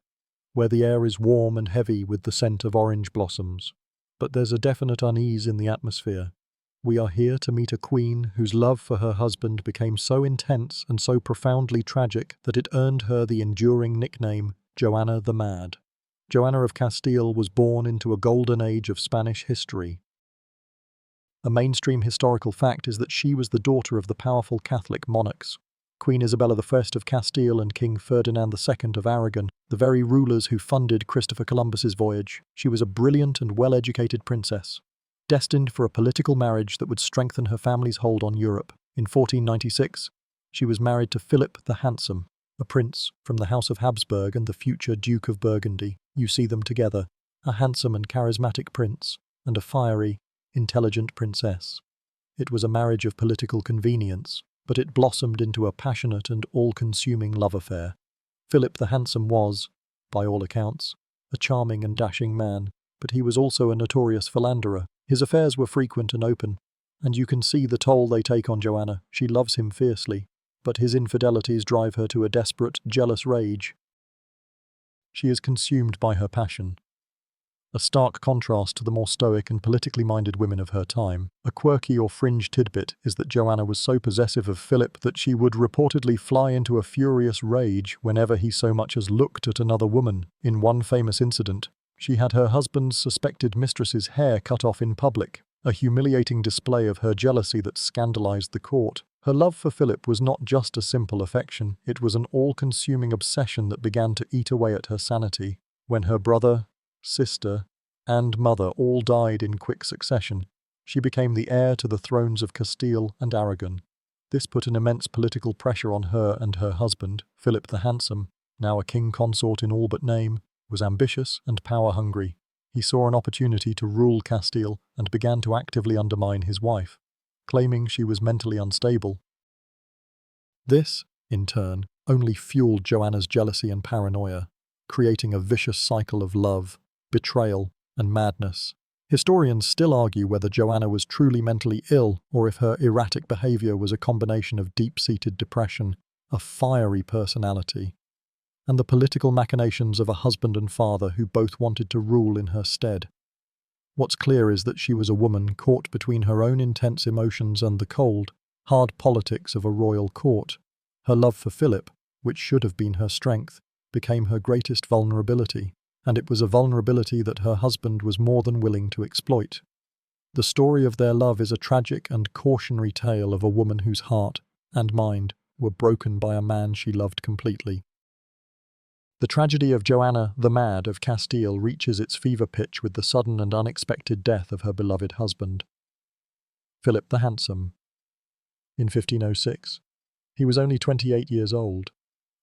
S1: where the air is warm and heavy with the scent of orange blossoms. But there's a definite unease in the atmosphere. We are here to meet a queen whose love for her husband became so intense and so profoundly tragic that it earned her the enduring nickname Joanna the Mad. Joanna of Castile was born into a golden age of Spanish history. A mainstream historical fact is that she was the daughter of the powerful Catholic monarchs, Queen Isabella I of Castile and King Ferdinand II of Aragon, the very rulers who funded Christopher Columbus's voyage. She was a brilliant and well-educated princess, destined for a political marriage that would strengthen her family's hold on Europe. In 1496, she was married to Philip the Handsome, a prince from the House of Habsburg and the future Duke of Burgundy. You see them together, a handsome and charismatic prince, and a fiery, intelligent princess. It was a marriage of political convenience, but it blossomed into a passionate and all-consuming love affair. Philip the Handsome was, by all accounts, a charming and dashing man, but he was also a notorious philanderer. His affairs were frequent and open, and you can see the toll they take on Joanna. She loves him fiercely, but his infidelities drive her to a desperate, jealous rage. She is consumed by her passion. A stark contrast to the more stoic and politically minded women of her time. A quirky or fringe tidbit is that Joanna was so possessive of Philip that she would reportedly fly into a furious rage whenever he so much as looked at another woman. In one famous incident, she had her husband's suspected mistress's hair cut off in public, a humiliating display of her jealousy that scandalized the court. Her love for Philip was not just a simple affection, it was an all-consuming obsession that began to eat away at her sanity. When her brother, sister, and mother all died in quick succession, she became the heir to the thrones of Castile and Aragon. This put an immense political pressure on her, and her husband, Philip the Handsome, now a king consort in all but name, was ambitious and power-hungry. He saw an opportunity to rule Castile and began to actively undermine his wife, claiming she was mentally unstable. This, in turn, only fueled Joanna's jealousy and paranoia, creating a vicious cycle of love, betrayal, and madness. Historians still argue whether Joanna was truly mentally ill or if her erratic behavior was a combination of deep-seated depression, a fiery personality, and the political machinations of a husband and father who both wanted to rule in her stead. What's clear is that she was a woman caught between her own intense emotions and the cold, hard politics of a royal court. Her love for Philip, which should have been her strength, became her greatest vulnerability, and it was a vulnerability that her husband was more than willing to exploit. The story of their love is a tragic and cautionary tale of a woman whose heart and mind were broken by a man she loved completely. The tragedy of Joanna the Mad of Castile reaches its fever pitch with the sudden and unexpected death of her beloved husband, Philip the Handsome, in 1506. He was only 28 years old,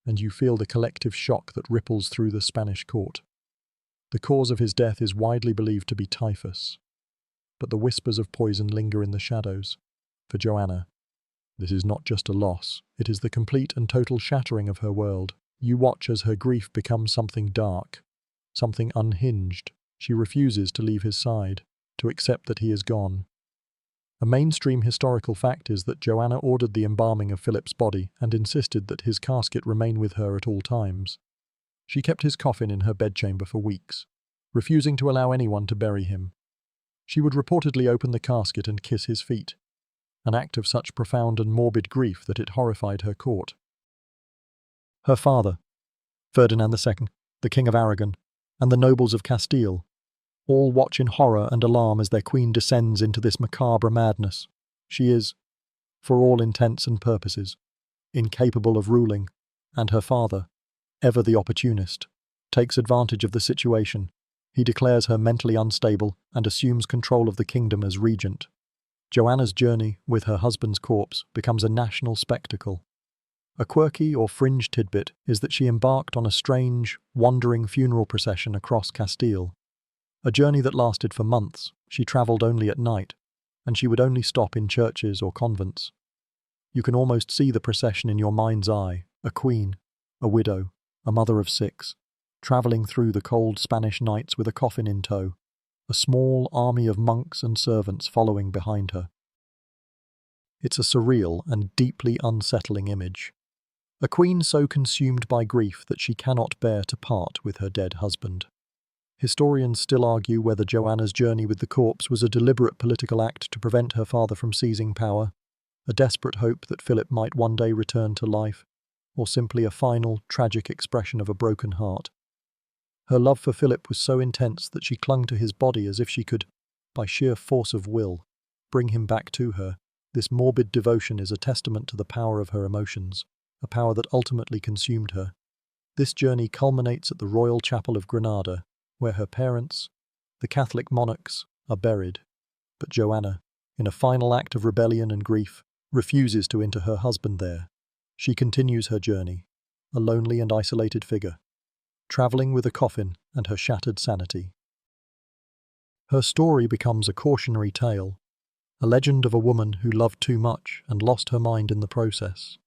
S1: and you feel the collective shock that ripples through the Spanish court. The cause of his death is widely believed to be typhus, but the whispers of poison linger in the shadows. For Joanna, this is not just a loss, it is the complete and total shattering of her world. You watch as her grief becomes something dark, something unhinged. She refuses to leave his side, to accept that he is gone. A mainstream historical fact is that Joanna ordered the embalming of Philip's body and insisted that his casket remain with her at all times. She kept his coffin in her bedchamber for weeks, refusing to allow anyone to bury him. She would reportedly open the casket and kiss his feet, an act of such profound and morbid grief that it horrified her court. Her father, Ferdinand II, the King of Aragon, and the nobles of Castile, all watch in horror and alarm as their queen descends into this macabre madness. She is, for all intents and purposes, incapable of ruling, and her father, ever the opportunist, takes advantage of the situation. He declares her mentally unstable and assumes control of the kingdom as regent. Joanna's journey with her husband's corpse becomes a national spectacle. A quirky or fringe tidbit is that she embarked on a strange, wandering funeral procession across Castile. A journey that lasted for months. She travelled only at night, and she would only stop in churches or convents. You can almost see the procession in your mind's eye, a queen, a widow, a mother of 6, travelling through the cold Spanish nights with a coffin in tow, a small army of monks and servants following behind her. It's a surreal and deeply unsettling image. A queen so consumed by grief that she cannot bear to part with her dead husband. Historians still argue whether Joanna's journey with the corpse was a deliberate political act to prevent her father from seizing power, a desperate hope that Philip might one day return to life, or simply a final, tragic expression of a broken heart. Her love for Philip was so intense that she clung to his body as if she could, by sheer force of will, bring him back to her. This morbid devotion is a testament to the power of her emotions, a power that ultimately consumed her. This journey culminates at the Royal Chapel of Granada, where her parents, the Catholic monarchs, are buried. But Joanna, in a final act of rebellion and grief, refuses to inter her husband there. She continues her journey, a lonely and isolated figure, travelling with a coffin and her shattered sanity. Her story becomes a cautionary tale, a legend of a woman who loved too much and lost her mind in the process.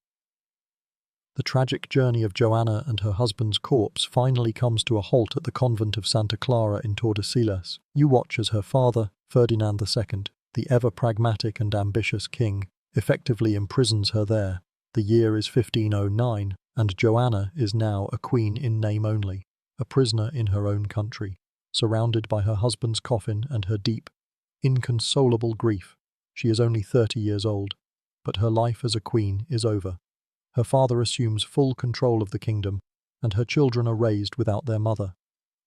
S1: The tragic journey of Joanna and her husband's corpse finally comes to a halt at the convent of Santa Clara in Tordesillas. You watch as her father, Ferdinand II, the ever-pragmatic and ambitious king, effectively imprisons her there. The year is 1509, and Joanna is now a queen in name only, a prisoner in her own country, surrounded by her husband's coffin and her deep, inconsolable grief. She is only 30 years old, but her life as a queen is over. Her father assumes full control of the kingdom, and her children are raised without their mother.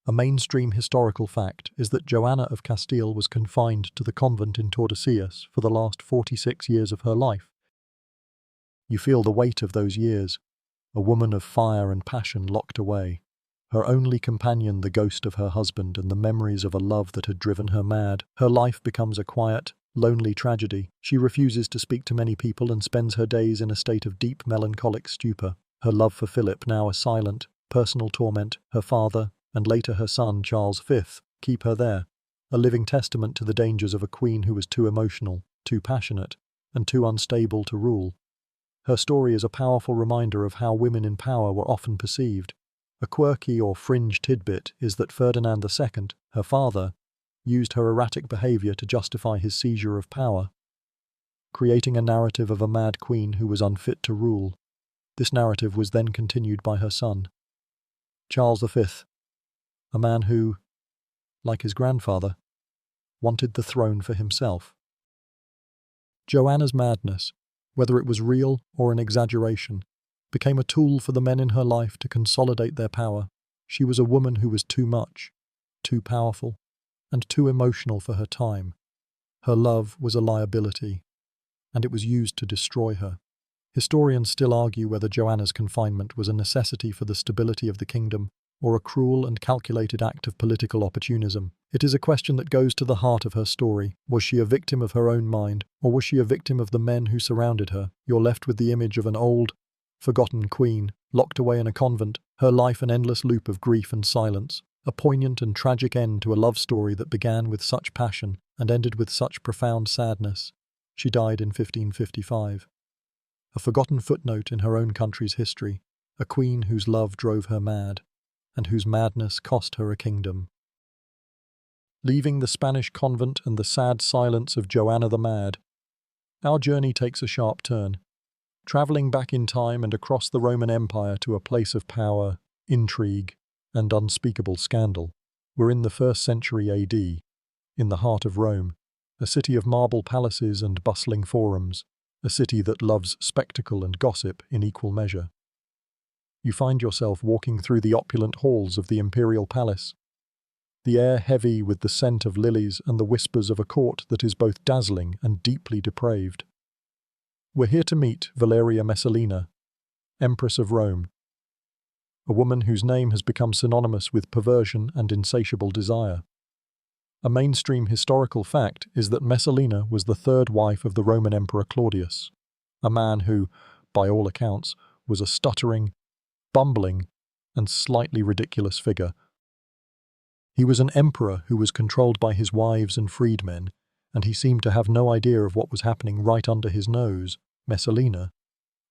S1: A mainstream historical fact is that Joanna of Castile was confined to the convent in Tordesillas for the last 46 years of her life. You feel the weight of those years, a woman of fire and passion locked away, her only companion the ghost of her husband and the memories of a love that had driven her mad. Her life becomes a quiet, lonely tragedy. She refuses to speak to many people and spends her days in a state of deep melancholic stupor. Her love for Philip, now a silent, personal torment, her father, and later her son, Charles V, keep her there, a living testament to the dangers of a queen who was too emotional, too passionate, and too unstable to rule. Her story is a powerful reminder of how women in power were often perceived. A quirky or fringe tidbit is that Ferdinand II, her father, used her erratic behavior to justify his seizure of power, creating a narrative of a mad queen who was unfit to rule. This narrative was then continued by her son, Charles V, a man who, like his grandfather, wanted the throne for himself. Joanna's madness, whether it was real or an exaggeration, became a tool for the men in her life to consolidate their power. She was a woman who was too much, too powerful, and too emotional for her time. Her love was a liability, and it was used to destroy her. Historians still argue whether Joanna's confinement was a necessity for the stability of the kingdom or a cruel and calculated act of political opportunism. It is a question that goes to the heart of her story. Was she a victim of her own mind, or was she a victim of the men who surrounded her? You're left with the image of an old, forgotten queen, locked away in a convent, her life an endless loop of grief and silence, a poignant and tragic end to a love story that began with such passion and ended with such profound sadness. She died in 1555. A forgotten footnote in her own country's history, a queen whose love drove her mad, and whose madness cost her a kingdom. Leaving the Spanish convent and the sad silence of Joanna the Mad, our journey takes a sharp turn, travelling back in time and across the Roman Empire to a place of power, intrigue, and unspeakable scandal. We're in the 1st century AD, in the heart of Rome, a city of marble palaces and bustling forums, a city that loves spectacle and gossip in equal measure. You find yourself walking through the opulent halls of the imperial palace, the air heavy with the scent of lilies and the whispers of a court that is both dazzling and deeply depraved. We're here to meet Valeria Messalina, Empress of Rome, a woman whose name has become synonymous with perversion and insatiable desire. A mainstream historical fact is that Messalina was the 3rd wife of the Roman Emperor Claudius, a man who, by all accounts, was a stuttering, bumbling, and slightly ridiculous figure. He was an emperor who was controlled by his wives and freedmen, and he seemed to have no idea of what was happening right under his nose. Messalina,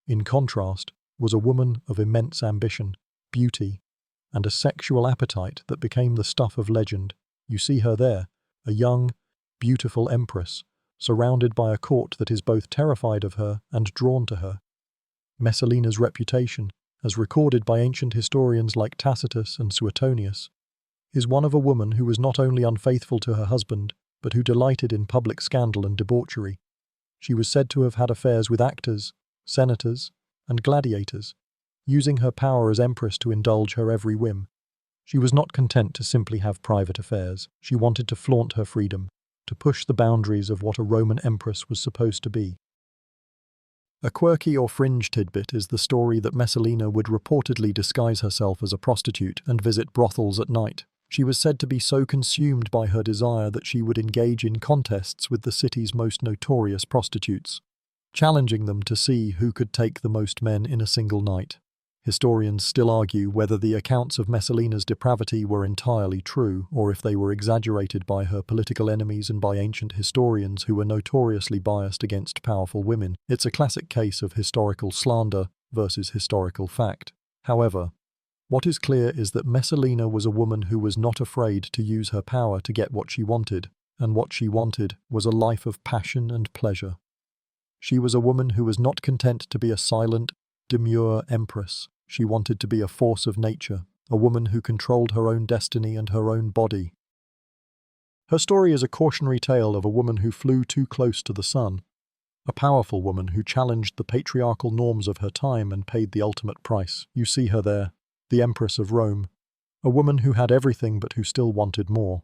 S1: in contrast, was a woman of immense ambition, beauty, and a sexual appetite that became the stuff of legend. You see her there, a young, beautiful empress, surrounded by a court that is both terrified of her and drawn to her. Messalina's reputation, as recorded by ancient historians like Tacitus and Suetonius, is one of a woman who was not only unfaithful to her husband, but who delighted in public scandal and debauchery. She was said to have had affairs with actors, senators, and gladiators, using her power as empress to indulge her every whim. She was not content to simply have private affairs. She wanted to flaunt her freedom, to push the boundaries of what a Roman empress was supposed to be. A quirky or fringe tidbit is the story that Messalina would reportedly disguise herself as a prostitute and visit brothels at night. She was said to be so consumed by her desire that she would engage in contests with the city's most notorious prostitutes, challenging them to see who could take the most men in a single night. Historians still argue whether the accounts of Messalina's depravity were entirely true, or if they were exaggerated by her political enemies and by ancient historians who were notoriously biased against powerful women. It's a classic case of historical slander versus historical fact. However, what is clear is that Messalina was a woman who was not afraid to use her power to get what she wanted, and what she wanted was a life of passion and pleasure. She was a woman who was not content to be a silent, demure empress. She wanted to be a force of nature, a woman who controlled her own destiny and her own body. Her story is a cautionary tale of a woman who flew too close to the sun, a powerful woman who challenged the patriarchal norms of her time and paid the ultimate price. You see her there, the Empress of Rome, a woman who had everything but who still wanted more,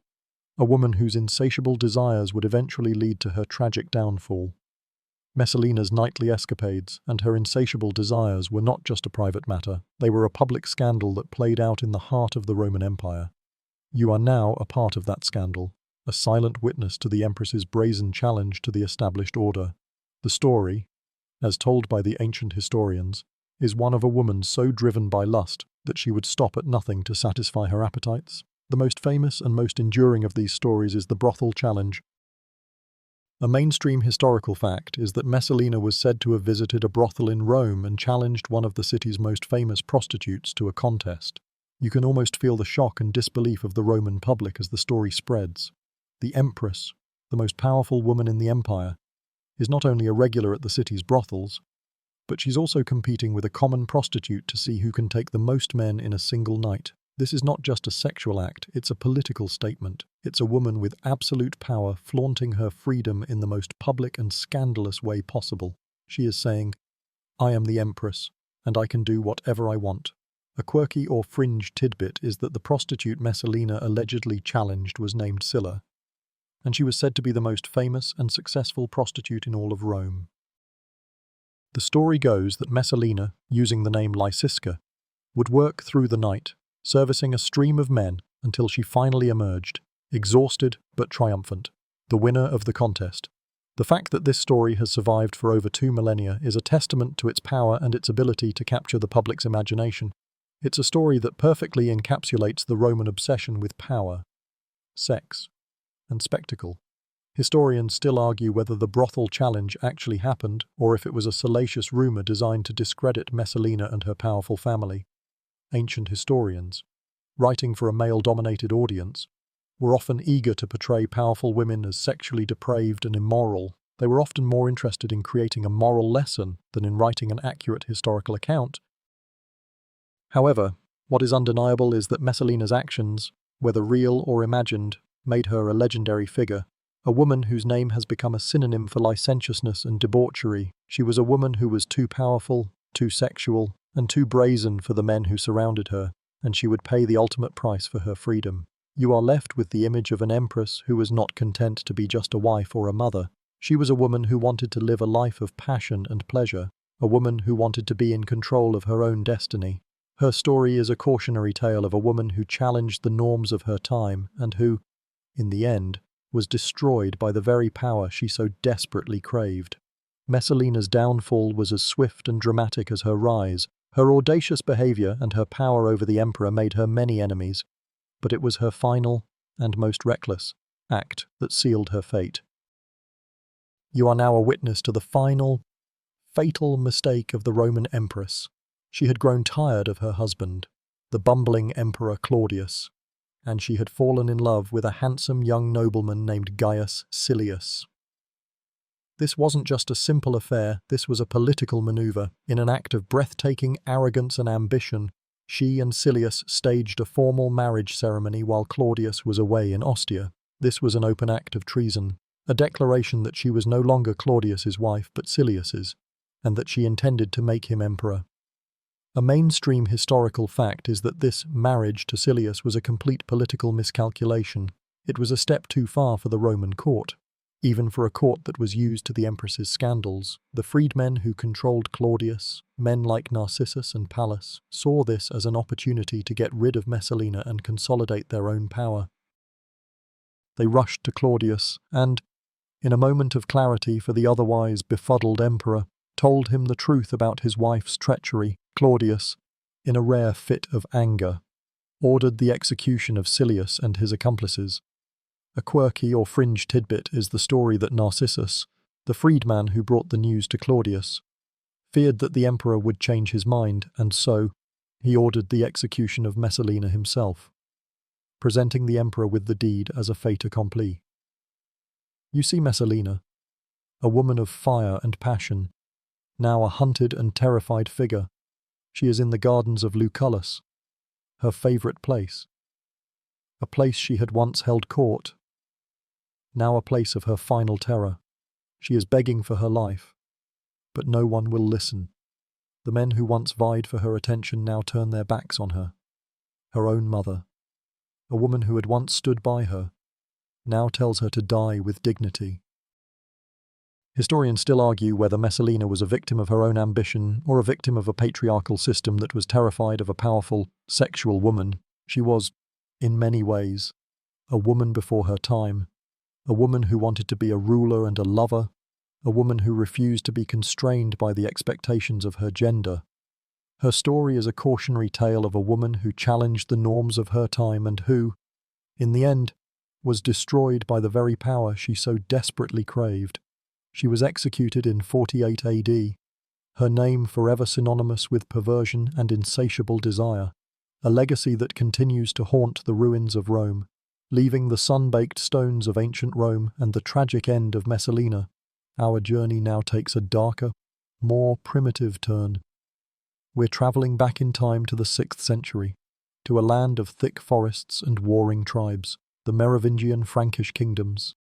S1: a woman whose insatiable desires would eventually lead to her tragic downfall. Messalina's nightly escapades and her insatiable desires were not just a private matter, they were a public scandal that played out in the heart of the Roman Empire. You are now a part of that scandal, a silent witness to the Empress's brazen challenge to the established order. The story, as told by the ancient historians, is one of a woman so driven by lust that she would stop at nothing to satisfy her appetites. The most famous and most enduring of these stories is the brothel challenge. A mainstream historical fact is that Messalina was said to have visited a brothel in Rome and challenged one of the city's most famous prostitutes to a contest. You can almost feel the shock and disbelief of the Roman public as the story spreads. The Empress, the most powerful woman in the empire, is not only a regular at the city's brothels, but she's also competing with a common prostitute to see who can take the most men in a single night. This is not just a sexual act, it's a political statement. It's a woman with absolute power flaunting her freedom in the most public and scandalous way possible. She is saying, "I am the Empress, and I can do whatever I want." A quirky or fringe tidbit is that the prostitute Messalina allegedly challenged was named Scylla, and she was said to be the most famous and successful prostitute in all of Rome. The story goes that Messalina, using the name Lysiska, would work through the night, servicing a stream of men until she finally emerged, exhausted but triumphant, the winner of the contest. The fact that this story has survived for over 2 millennia is a testament to its power and its ability to capture the public's imagination. It's a story that perfectly encapsulates the Roman obsession with power, sex, and spectacle. Historians still argue whether the brothel challenge actually happened or if it was a salacious rumor designed to discredit Messalina and her powerful family. Ancient historians, writing for a male-dominated audience, were often eager to portray powerful women as sexually depraved and immoral. They were often more interested in creating a moral lesson than in writing an accurate historical account. However, what is undeniable is that Messalina's actions, whether real or imagined, made her a legendary figure, a woman whose name has become a synonym for licentiousness and debauchery. She was a woman who was too powerful, too sexual, and too brazen for the men who surrounded her, and she would pay the ultimate price for her freedom. You are left with the image of an empress who was not content to be just a wife or a mother. She was a woman who wanted to live a life of passion and pleasure, a woman who wanted to be in control of her own destiny. Her story is a cautionary tale of a woman who challenged the norms of her time and who, in the end, was destroyed by the very power she so desperately craved. Messalina's downfall was as swift and dramatic as her rise. Her audacious behavior and her power over the emperor made her many enemies, but it was her final, and most reckless, act that sealed her fate. You are now a witness to the final, fatal mistake of the Roman empress. She had grown tired of her husband, the bumbling Emperor Claudius, and she had fallen in love with a handsome young nobleman named Gaius Silius. This wasn't just a simple affair, this was a political maneuver. In an act of breathtaking arrogance and ambition, she and Silius staged a formal marriage ceremony while Claudius was away in Ostia. This was an open act of treason, a declaration that she was no longer Claudius's wife but Silius's, and that she intended to make him emperor. A mainstream historical fact is that this marriage to Silius was a complete political miscalculation. It was a step too far for the Roman court, even for a court that was used to the empress's scandals. The freedmen who controlled Claudius, men like Narcissus and Pallas, saw this as an opportunity to get rid of Messalina and consolidate their own power. They rushed to Claudius and, in a moment of clarity for the otherwise befuddled emperor, told him the truth about his wife's treachery. Claudius, in a rare fit of anger, ordered the execution of Silius and his accomplices. A quirky or fringe tidbit is the story that Narcissus, the freedman who brought the news to Claudius, feared that the emperor would change his mind, and so he ordered the execution of Messalina himself, presenting the emperor with the deed as a fait accompli. You see Messalina, a woman of fire and passion, now a hunted and terrified figure. She is in the gardens of Lucullus, her favourite place, a place she had once held court, now a place of her final terror. She is begging for her life, but no one will listen. The men who once vied for her attention now turn their backs on her. Her own mother, a woman who had once stood by her, now tells her to die with dignity. Historians still argue whether Messalina was a victim of her own ambition or a victim of a patriarchal system that was terrified of a powerful, sexual woman. She was, in many ways, a woman before her time, a woman who wanted to be a ruler and a lover, a woman who refused to be constrained by the expectations of her gender. Her story is a cautionary tale of a woman who challenged the norms of her time and who, in the end, was destroyed by the very power she so desperately craved. She was executed in 48 AD, her name forever synonymous with perversion and insatiable desire, a legacy that continues to haunt the ruins of Rome, leaving the sun-baked stones of ancient Rome and the tragic end of Messalina. Our journey now takes a darker, more primitive turn. We're travelling back in time to the 6th century, to a land of thick forests and warring tribes, the Merovingian Frankish kingdoms.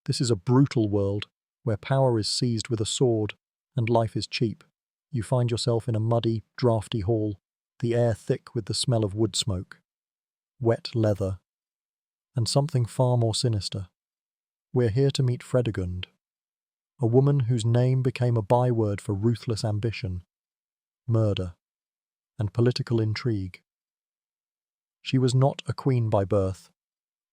S1: This is a brutal world, where power is seized with a sword and life is cheap. You find yourself in a muddy, draughty hall, the air thick with the smell of wood smoke, wet leather, and something far more sinister. We're here to meet Fredegund, a woman whose name became a byword for ruthless ambition, murder, and political intrigue. She was not a queen by birth,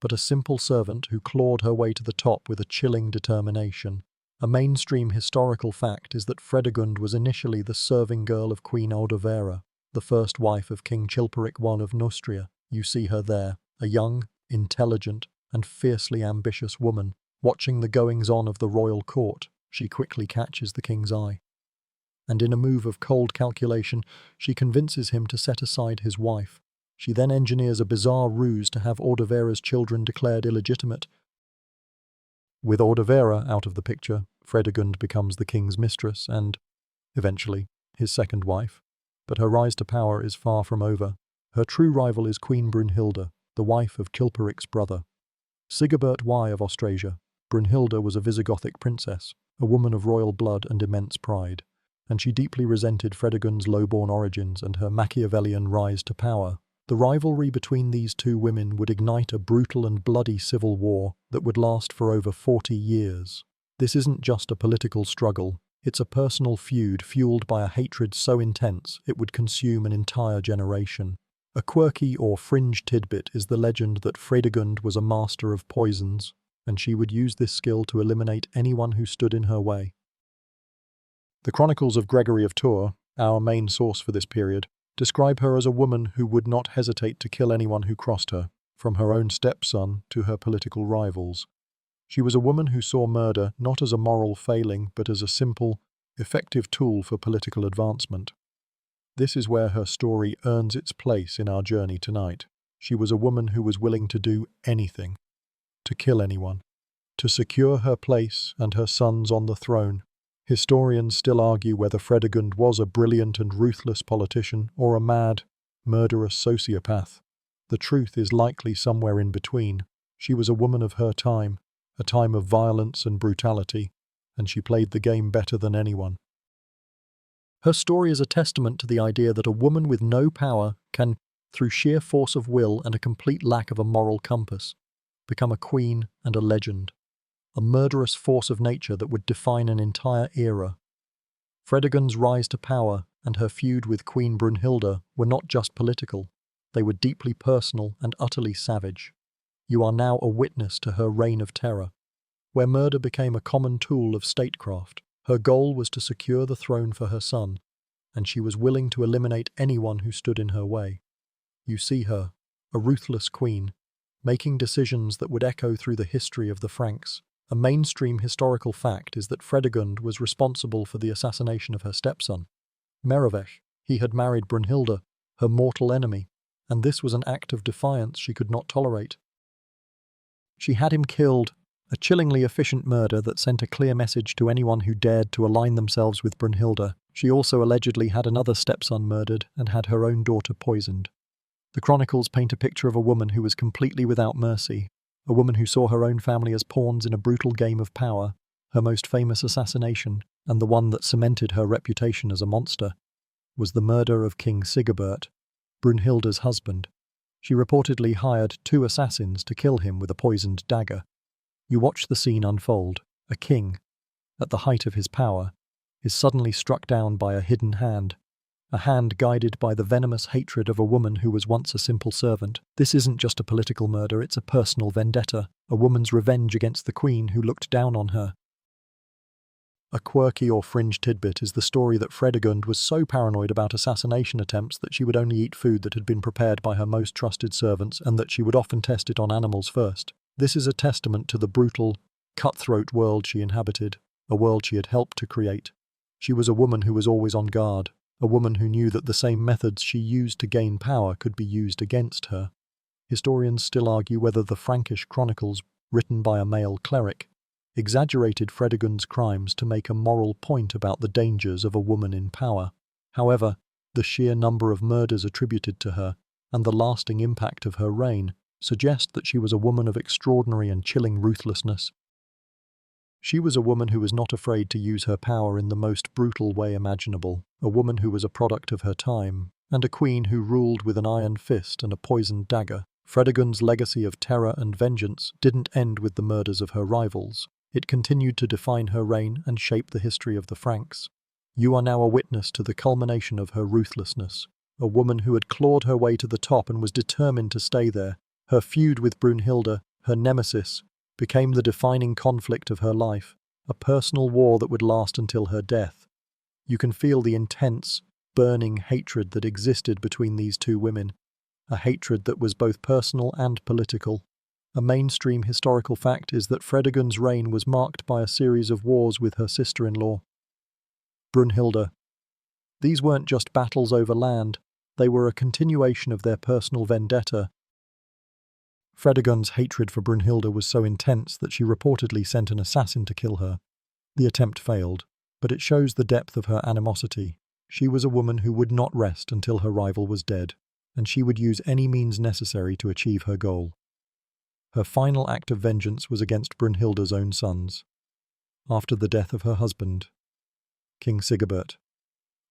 S1: but a simple servant who clawed her way to the top with a chilling determination. A mainstream historical fact is that Fredegund was initially the serving girl of Queen Audovera, the first wife of King Chilperic I of Neustria. You see her there, a young, intelligent, and fiercely ambitious woman. Watching the goings-on of the royal court, she quickly catches the king's eye. And in a move of cold calculation, she convinces him to set aside his wife. She then engineers a bizarre ruse to have Audovera's children declared illegitimate. With Audovera out of the picture, Fredegund becomes the king's mistress and, eventually, his second wife. But her rise to power is far from over. Her true rival is Queen Brunhilde, the wife of Chilperic's brother. Sigibert I of Austrasia. Brunhilde was a Visigothic princess, a woman of royal blood and immense pride, and she deeply resented Fredegund's low-born origins and her Machiavellian rise to power. The rivalry between these two women would ignite a brutal and bloody civil war that would last for over 40 years. This isn't just a political struggle, it's a personal feud fueled by a hatred so intense it would consume an entire generation. A quirky or fringe tidbit is the legend that Fredegund was a master of poisons, and she would use this skill to eliminate anyone who stood in her way. The Chronicles of Gregory of Tours, our main source for this period, describe her as a woman who would not hesitate to kill anyone who crossed her, from her own stepson to her political rivals. She was a woman who saw murder not as a moral failing but as a simple, effective tool for political advancement. This is where her story earns its place in our journey tonight. She was a woman who was willing to do anything, to kill anyone, to secure her place and her sons on the throne. Historians still argue whether Fredegund was a brilliant and ruthless politician or a mad, murderous sociopath. The truth is likely somewhere in between. She was a woman of her time, a time of violence and brutality, and she played the game better than anyone. Her story is a testament to the idea that a woman with no power can, through sheer force of will and a complete lack of a moral compass, become a queen and a legend. A murderous force of nature that would define an entire era. Fredegund's rise to power and her feud with Queen Brunhilde were not just political, they were deeply personal and utterly savage. You are now a witness to her reign of terror, where murder became a common tool of statecraft. Her goal was to secure the throne for her son, and she was willing to eliminate anyone who stood in her way. You see her, a ruthless queen, making decisions that would echo through the history of the Franks. A mainstream historical fact is that Fredegund was responsible for the assassination of her stepson, Merovech. He had married Brunhilde, her mortal enemy, and this was an act of defiance she could not tolerate. She had him killed, a chillingly efficient murder that sent a clear message to anyone who dared to align themselves with Brunhilde. She also allegedly had another stepson murdered and had her own daughter poisoned. The chronicles paint a picture of a woman who was completely without mercy, a woman who saw her own family as pawns in a brutal game of power. Her most famous assassination, and the one that cemented her reputation as a monster, was the murder of King Sigebert, Brunhilde's husband. She reportedly hired 2 assassins to kill him with a poisoned dagger. You watch the scene unfold. A king, at the height of his power, is suddenly struck down by a hidden hand, a hand guided by the venomous hatred of a woman who was once a simple servant. This isn't just a political murder, it's a personal vendetta, a woman's revenge against the queen who looked down on her. A quirky or fringe tidbit is the story that Fredegund was so paranoid about assassination attempts that she would only eat food that had been prepared by her most trusted servants and that she would often test it on animals first. This is a testament to the brutal, cutthroat world she inhabited, a world she had helped to create. She was a woman who was always on guard, a woman who knew that the same methods she used to gain power could be used against her. Historians still argue whether the Frankish chronicles, written by a male cleric, exaggerated Fredegund's crimes to make a moral point about the dangers of a woman in power. However, the sheer number of murders attributed to her, and the lasting impact of her reign, suggest that she was a woman of extraordinary and chilling ruthlessness. She was a woman who was not afraid to use her power in the most brutal way imaginable, a woman who was a product of her time, and a queen who ruled with an iron fist and a poisoned dagger. Fredegund's legacy of terror and vengeance didn't end with the murders of her rivals. It continued to define her reign and shape the history of the Franks. You are now a witness to the culmination of her ruthlessness, a woman who had clawed her way to the top and was determined to stay there. Her feud with Brunhilde, her nemesis, became the defining conflict of her life, a personal war that would last until her death. You can feel the intense, burning hatred that existed between these 2 women, a hatred that was both personal and political. A mainstream historical fact is that Fredegund's reign was marked by a series of wars with her sister-in-law, Brunhilde. These weren't just battles over land, they were a continuation of their personal vendetta. Fredegund's hatred for Brunhilde was so intense that she reportedly sent an assassin to kill her. The attempt failed, but it shows the depth of her animosity. She was a woman who would not rest until her rival was dead, and she would use any means necessary to achieve her goal. Her final act of vengeance was against Brunhilde's own sons. After the death of her husband, King Sigebert,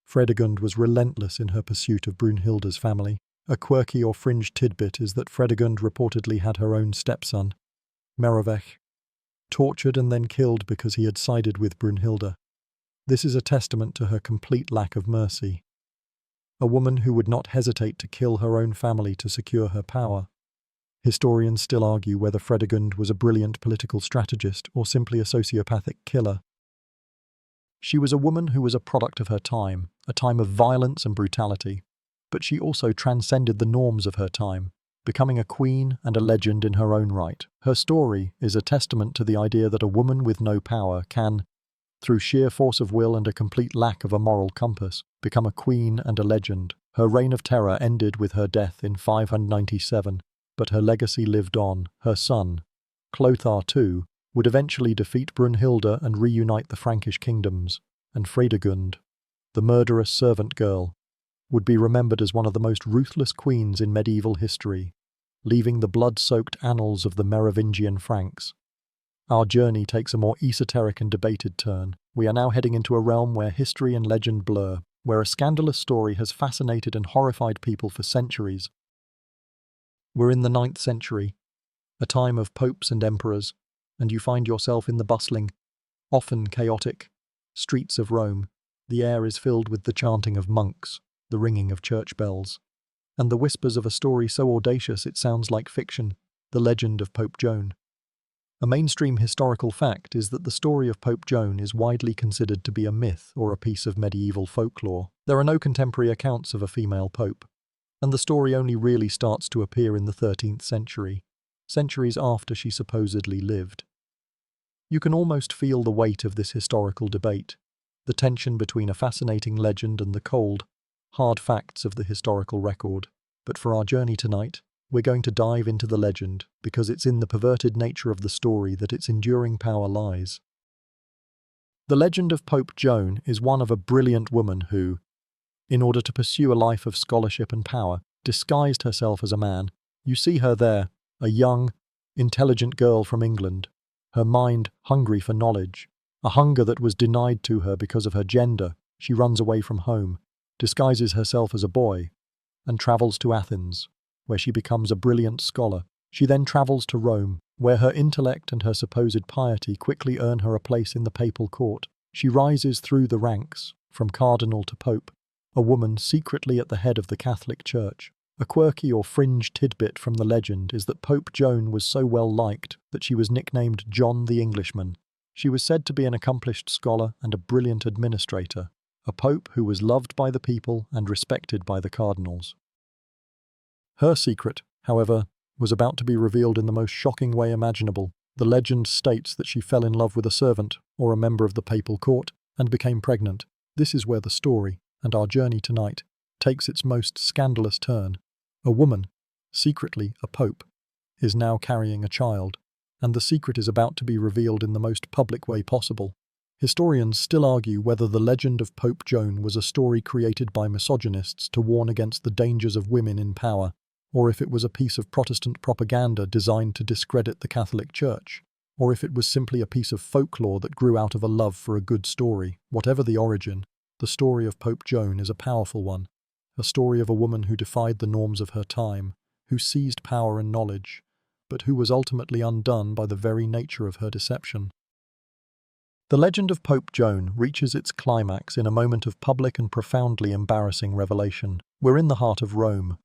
S1: Fredegund was relentless in her pursuit of Brunhilde's family. A quirky or fringe tidbit is that Fredegund reportedly had her own stepson, Merovech, tortured and then killed because he had sided with Brunhilde. This is a testament to her complete lack of mercy. A woman who would not hesitate to kill her own family to secure her power. Historians still argue whether Fredegund was a brilliant political strategist or simply a sociopathic killer. She was a woman who was a product of her time, a time of violence and brutality, but she also transcended the norms of her time, becoming a queen and a legend in her own right. Her story is a testament to the idea that a woman with no power can, through sheer force of will and a complete lack of a moral compass, become a queen and a legend. Her reign of terror ended with her death in 597, but her legacy lived on. Her son, Clothar II, would eventually defeat Brunhilde and reunite the Frankish kingdoms, and Fredegund, the murderous servant girl, would be remembered as one of the most ruthless queens in medieval history, leaving the blood-soaked annals of the Merovingian Franks. Our journey takes a more esoteric and debated turn. We are now heading into a realm where history and legend blur, where a scandalous story has fascinated and horrified people for centuries. We're in the 9th century, a time of popes and emperors, and you find yourself in the bustling, often chaotic, streets of Rome. The air is filled with the chanting of monks, the ringing of church bells, and the whispers of a story so audacious it sounds like fiction, the legend of Pope Joan. A mainstream historical fact is that the story of Pope Joan is widely considered to be a myth or a piece of medieval folklore. There are no contemporary accounts of a female pope, and the story only really starts to appear in the 13th century, centuries after she supposedly lived. You can almost feel the weight of this historical debate, the tension between a fascinating legend and the cold, hard facts of the historical record. But for our journey tonight, we're going to dive into the legend because it's in the perverted nature of the story that its enduring power lies. The legend of Pope Joan is one of a brilliant woman who, in order to pursue a life of scholarship and power, disguised herself as a man. You see her there, a young, intelligent girl from England, her mind hungry for knowledge, a hunger that was denied to her because of her gender. She runs away from home, disguises herself as a boy, and travels to Athens, where she becomes a brilliant scholar. She then travels to Rome, where her intellect and her supposed piety quickly earn her a place in the papal court. She rises through the ranks, from cardinal to pope, a woman secretly at the head of the Catholic Church. A quirky or fringe tidbit from the legend is that Pope Joan was so well liked that she was nicknamed John the Englishman. She was said to be an accomplished scholar and a brilliant administrator, a pope who was loved by the people and respected by the cardinals. Her secret, however, was about to be revealed in the most shocking way imaginable. The legend states that she fell in love with a servant or a member of the papal court and became pregnant. This is where the story, and our journey tonight, takes its most scandalous turn. A woman, secretly a pope, is now carrying a child, and the secret is about to be revealed in the most public way possible. Historians still argue whether the legend of Pope Joan was a story created by misogynists to warn against the dangers of women in power, or if it was a piece of Protestant propaganda designed to discredit the Catholic Church, or if it was simply a piece of folklore that grew out of a love for a good story. Whatever the origin, the story of Pope Joan is a powerful one, a story of a woman who defied the norms of her time, who seized power and knowledge, but who was ultimately undone by the very nature of her deception. The legend of Pope Joan reaches its climax in a moment of public and profoundly embarrassing revelation. We're in the heart of Rome.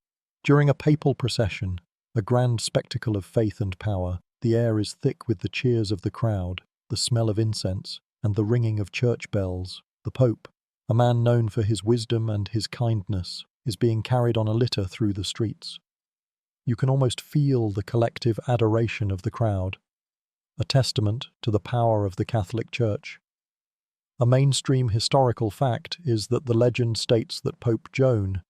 S1: During a papal procession, a grand spectacle of faith and power, the air is thick with the cheers of the crowd, the smell of incense, and the ringing of church bells. The Pope, a man known for his wisdom and his kindness, is being carried on a litter through the streets. You can almost feel the collective adoration of the crowd, a testament to the power of the Catholic Church. A mainstream historical fact is that the legend states that Pope Joan,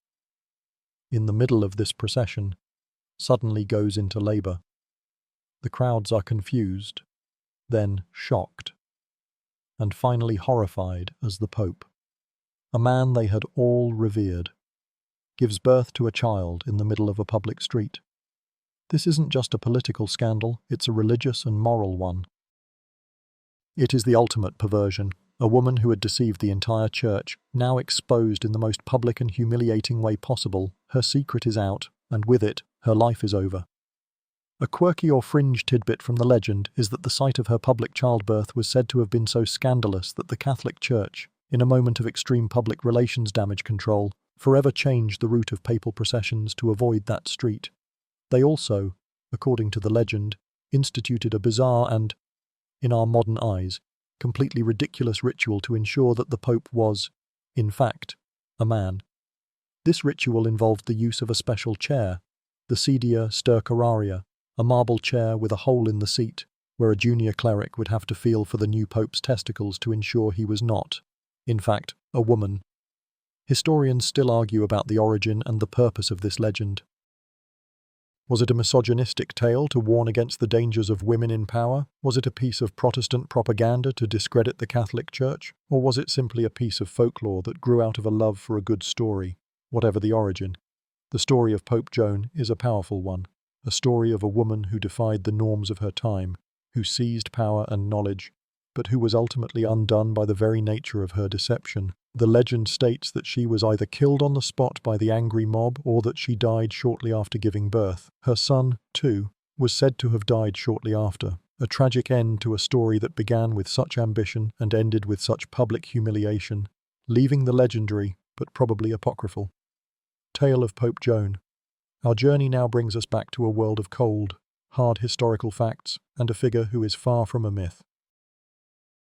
S1: in the middle of this procession, suddenly goes into labor. The crowds are confused, then shocked, and finally horrified as the Pope, a man they had all revered, gives birth to a child in the middle of a public street. This isn't just a political scandal, it's a religious and moral one. It is the ultimate perversion. A woman who had deceived the entire church, now exposed in the most public and humiliating way possible. Her secret is out, and with it, her life is over. A quirky or fringe tidbit from the legend is that the sight of her public childbirth was said to have been so scandalous that the Catholic Church, in a moment of extreme public relations damage control, forever changed the route of papal processions to avoid that street. They also, according to the legend, instituted a bizarre and, in our modern eyes, completely ridiculous ritual to ensure that the Pope was, in fact, a man. This ritual involved the use of a special chair, the sedia stercoraria, a marble chair with a hole in the seat, where a junior cleric would have to feel for the new Pope's testicles to ensure he was not, in fact, a woman. Historians still argue about the origin and the purpose of this legend. Was it a misogynistic tale to warn against the dangers of women in power? Was it a piece of Protestant propaganda to discredit the Catholic Church? Or was it simply a piece of folklore that grew out of a love for a good story? Whatever the origin, the story of Pope Joan is a powerful one, a story of a woman who defied the norms of her time, who seized power and knowledge, but who was ultimately undone by the very nature of her deception. The legend states that she was either killed on the spot by the angry mob or that she died shortly after giving birth. Her son, too, was said to have died shortly after. A tragic end to a story that began with such ambition and ended with such public humiliation, leaving the legendary, but probably apocryphal, tale of Pope Joan. Our journey now brings us back to a world of cold, hard historical facts, and a figure who is far from a myth.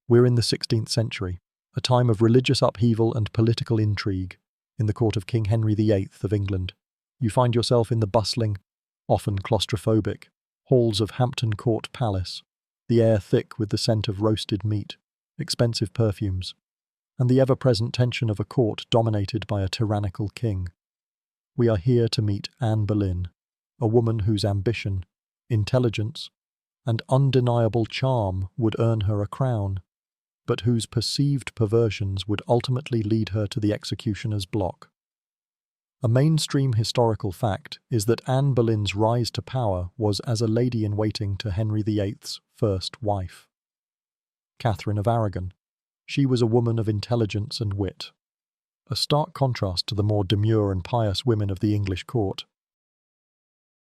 S1: We're in the 16th century, a time of religious upheaval and political intrigue, in the court of King Henry VIII of England. You find yourself in the bustling, often claustrophobic, halls of Hampton Court Palace, the air thick with the scent of roasted meat, expensive perfumes, and the ever-present tension of a court dominated by a tyrannical king. We are here to meet Anne Boleyn, a woman whose ambition, intelligence, and undeniable charm would earn her a crown, but whose perceived perversions would ultimately lead her to the executioner's block. A mainstream historical fact is that Anne Boleyn's rise to power was as a lady-in-waiting to Henry VIII's first wife, Catherine of Aragon. She was a woman of intelligence and wit, a stark contrast to the more demure and pious women of the English court.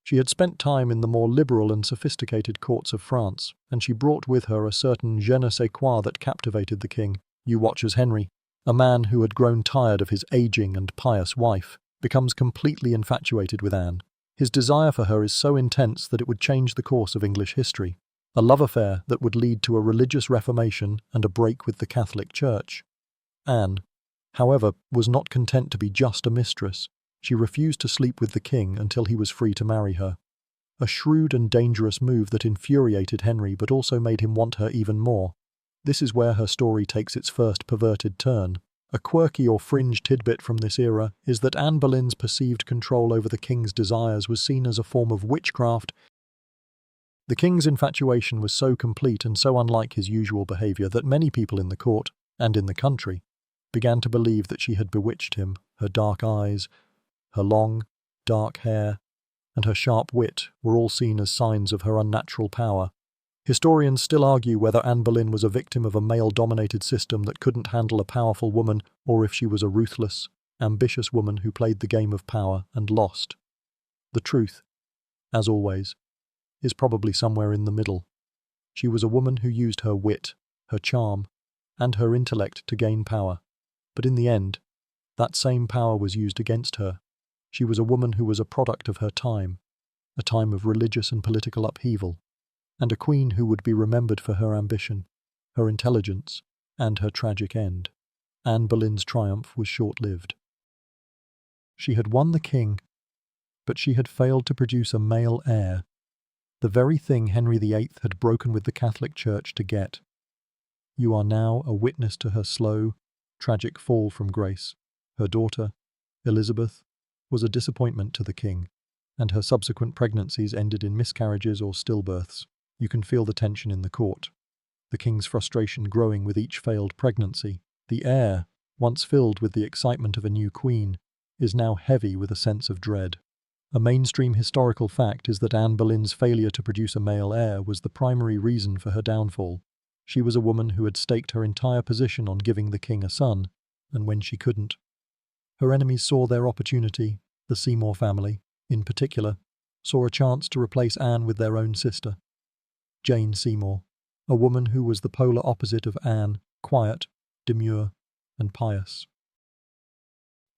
S1: She had spent time in the more liberal and sophisticated courts of France, and she brought with her a certain je ne sais quoi that captivated the king. You watch as Henry, a man who had grown tired of his aging and pious wife, becomes completely infatuated with Anne. His desire for her is so intense that it would change the course of English history, a love affair that would lead to a religious reformation and a break with the Catholic Church. Anne, however, was not content to be just a mistress. She refused to sleep with the king until he was free to marry her. A shrewd and dangerous move that infuriated Henry but also made him want her even more. This is where her story takes its first perverted turn. A quirky or fringe tidbit from this era is that Anne Boleyn's perceived control over the king's desires was seen as a form of witchcraft. The king's infatuation was so complete and so unlike his usual behaviour that many people in the court, and in the country, began to believe that she had bewitched him. Her dark eyes, her long, dark hair, and her sharp wit were all seen as signs of her unnatural power. Historians still argue whether Anne Boleyn was a victim of a male-dominated system that couldn't handle a powerful woman, or if she was a ruthless, ambitious woman who played the game of power and lost. The truth, as always, is probably somewhere in the middle. She was a woman who used her wit, her charm, and her intellect to gain power. But in the end, that same power was used against her. She was a woman who was a product of her time, a time of religious and political upheaval, and a queen who would be remembered for her ambition, her intelligence, and her tragic end. Anne Boleyn's triumph was short-lived. She had won the king, but she had failed to produce a male heir, the very thing Henry VIII had broken with the Catholic Church to get. You are now a witness to her slow, tragic fall from grace. Her daughter, Elizabeth, was a disappointment to the king, and her subsequent pregnancies ended in miscarriages or stillbirths. You can feel the tension in the court, the king's frustration growing with each failed pregnancy. The air, once filled with the excitement of a new queen, is now heavy with a sense of dread. A mainstream historical fact is that Anne Boleyn's failure to produce a male heir was the primary reason for her downfall. She was a woman who had staked her entire position on giving the king a son, and when she couldn't, her enemies saw their opportunity. The Seymour family, in particular, saw a chance to replace Anne with their own sister, Jane Seymour, a woman who was the polar opposite of Anne, quiet, demure, and pious.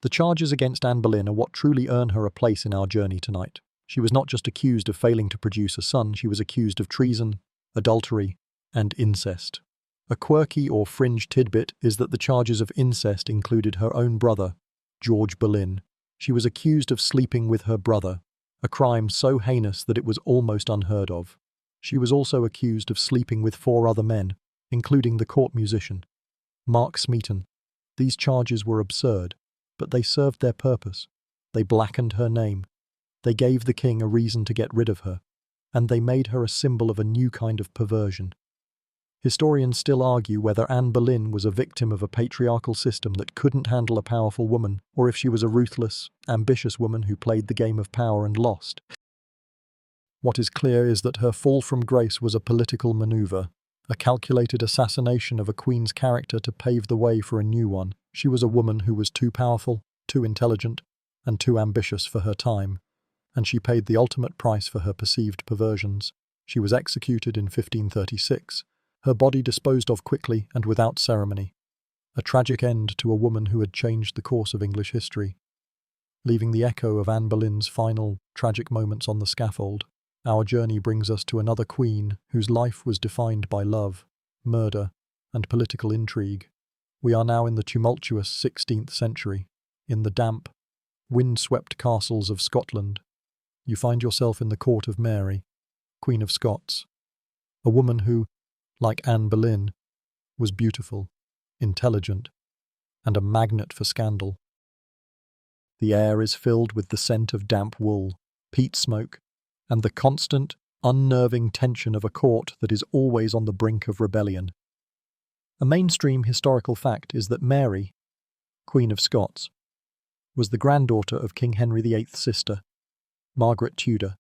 S1: The charges against Anne Boleyn are what truly earn her a place in our journey tonight. She was not just accused of failing to produce a son, she was accused of treason, adultery, and incest. A quirky or fringe tidbit is that the charges of incest included her own brother, George Boleyn. She was accused of sleeping with her brother, a crime so heinous that it was almost unheard of. She was also accused of sleeping with 4 other men, including the court musician, Mark Smeaton. These charges were absurd, but they served their purpose. They blackened her name. They gave the king a reason to get rid of her, and they made her a symbol of a new kind of perversion. Historians still argue whether Anne Boleyn was a victim of a patriarchal system that couldn't handle a powerful woman, or if she was a ruthless, ambitious woman who played the game of power and lost. What is clear is that her fall from grace was a political maneuver, a calculated assassination of a queen's character to pave the way for a new one. She was a woman who was too powerful, too intelligent, and too ambitious for her time, and she paid the ultimate price for her perceived perversions. She was executed in 1536, her body disposed of quickly and without ceremony, a tragic end to a woman who had changed the course of English history, leaving the echo of Anne Boleyn's final, tragic moments on the scaffold. Our journey brings us to another queen whose life was defined by love, murder, and political intrigue. We are now in the tumultuous 16th century, in the damp, wind-swept castles of Scotland. You find yourself in the court of Mary, Queen of Scots, a woman who, like Anne Boleyn, was beautiful, intelligent, and a magnet for scandal. The air is filled with the scent of damp wool, peat smoke, and the constant, unnerving tension of a court that is always on the brink of rebellion. A mainstream historical fact is that Mary, Queen of Scots, was the granddaughter of King Henry VIII's sister, Margaret Tudor,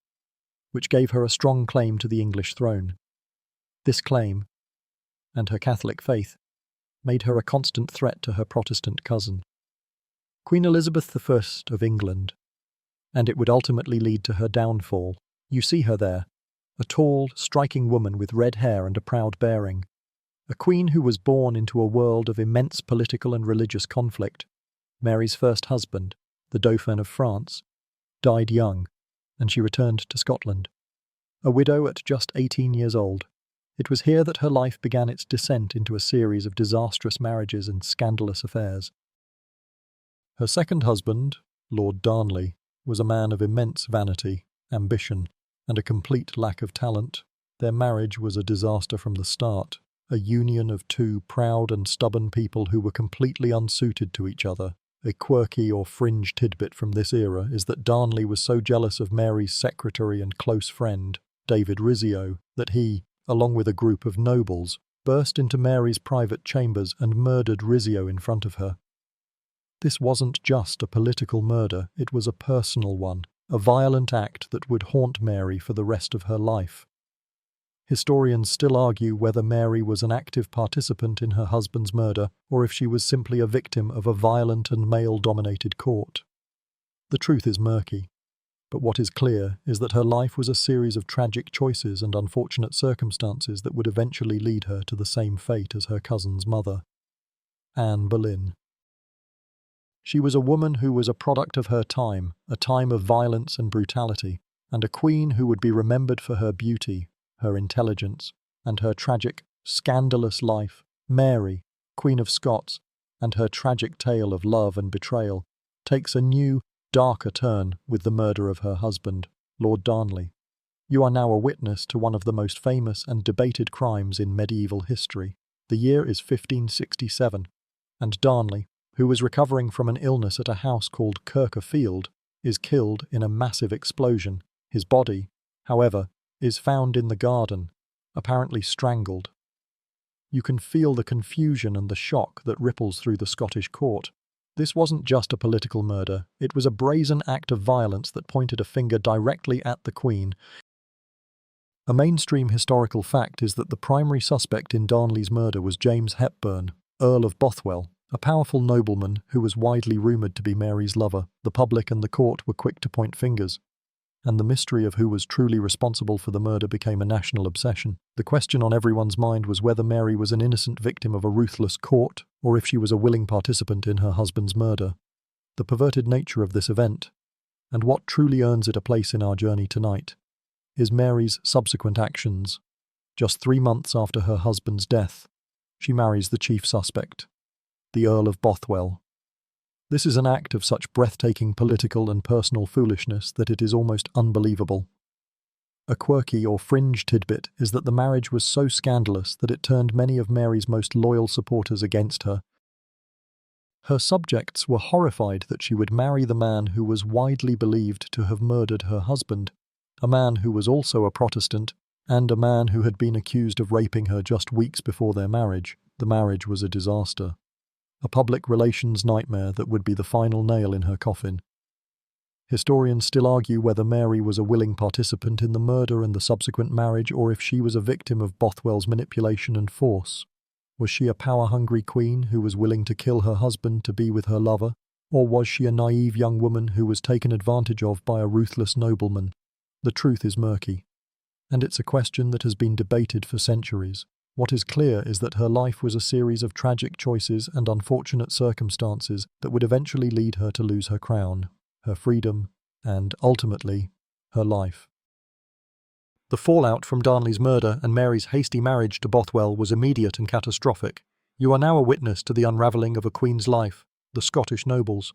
S1: which gave her a strong claim to the English throne. This claim, and her Catholic faith, made her a constant threat to her Protestant cousin, Queen Elizabeth I of England, and it would ultimately lead to her downfall. You see her there, a tall, striking woman with red hair and a proud bearing, a queen who was born into a world of immense political and religious conflict. Mary's first husband, the Dauphin of France, died young, and she returned to Scotland. A widow at just 18 years old, it was here that her life began its descent into a series of disastrous marriages and scandalous affairs. Her second husband, Lord Darnley, was a man of immense vanity, ambition, and a complete lack of talent. Their marriage was a disaster from the start, a union of two proud and stubborn people who were completely unsuited to each other. A quirky or fringe tidbit from this era is that Darnley was so jealous of Mary's secretary and close friend, David Rizzio, that he, along with a group of nobles, burst into Mary's private chambers and murdered Rizzio in front of her. This wasn't just a political murder, it was a personal one, a violent act that would haunt Mary for the rest of her life. Historians still argue whether Mary was an active participant in her husband's murder or if she was simply a victim of a violent and male-dominated court. The truth is murky, but what is clear is that her life was a series of tragic choices and unfortunate circumstances that would eventually lead her to the same fate as her cousin's mother, Anne Boleyn. She was a woman who was a product of her time, a time of violence and brutality, and a queen who would be remembered for her beauty, her intelligence, and her tragic, scandalous life. Mary, Queen of Scots, and her tragic tale of love and betrayal takes a new, darker turn with the murder of her husband, Lord Darnley. You are now a witness to one of the most famous and debated crimes in medieval history. The year is 1567, and Darnley, who was recovering from an illness at a house called Kirk Field, is killed in a massive explosion. His body, however, is found in the garden, apparently strangled. You can feel the confusion and the shock that ripples through the Scottish court. This wasn't just a political murder, it was a brazen act of violence that pointed a finger directly at the Queen. A mainstream historical fact is that the primary suspect in Darnley's murder was James Hepburn, Earl of Bothwell, a powerful nobleman who was widely rumoured to be Mary's lover. The public and the court were quick to point fingers, and the mystery of who was truly responsible for the murder became a national obsession. The question on everyone's mind was whether Mary was an innocent victim of a ruthless court, or if she was a willing participant in her husband's murder. The perverted nature of this event, and what truly earns it a place in our journey tonight, is Mary's subsequent actions. Just 3 months after her husband's death, she marries the chief suspect, the Earl of Bothwell. This is an act of such breathtaking political and personal foolishness that it is almost unbelievable. A quirky or fringe tidbit is that the marriage was so scandalous that it turned many of Mary's most loyal supporters against her. Her subjects were horrified that she would marry the man who was widely believed to have murdered her husband, a man who was also a Protestant, and a man who had been accused of raping her just weeks before their marriage. The marriage was a disaster, a public relations nightmare that would be the final nail in her coffin. Historians still argue whether Mary was a willing participant in the murder and the subsequent marriage, or if she was a victim of Bothwell's manipulation and force. Was she a power-hungry queen who was willing to kill her husband to be with her lover, or was she a naive young woman who was taken advantage of by a ruthless nobleman? The truth is murky, and it's a question that has been debated for centuries. What is clear is that her life was a series of tragic choices and unfortunate circumstances that would eventually lead her to lose her crown, her freedom, and, ultimately, her life. The fallout from Darnley's murder and Mary's hasty marriage to Bothwell was immediate and catastrophic. You are now a witness to the unravelling of a queen's life. The Scottish nobles,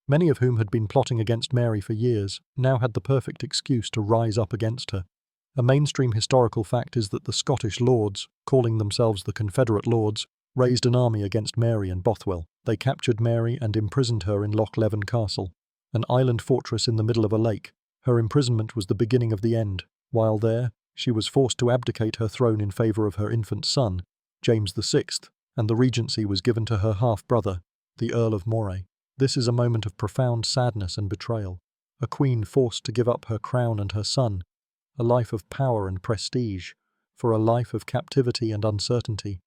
S1: many of whom had been plotting against Mary for years, now had the perfect excuse to rise up against her. A mainstream historical fact is that the Scottish lords, calling themselves the Confederate Lords, raised an army against Mary and Bothwell. They captured Mary and imprisoned her in Loch Leven Castle, an island fortress in the middle of a lake. Her imprisonment was the beginning of the end. While there, she was forced to abdicate her throne in favour of her infant son, James VI, and the regency was given to her half-brother, the Earl of Moray. This is a moment of profound sadness and betrayal. A queen forced to give up her crown and her son, a life of power and prestige, for a life of captivity and uncertainty.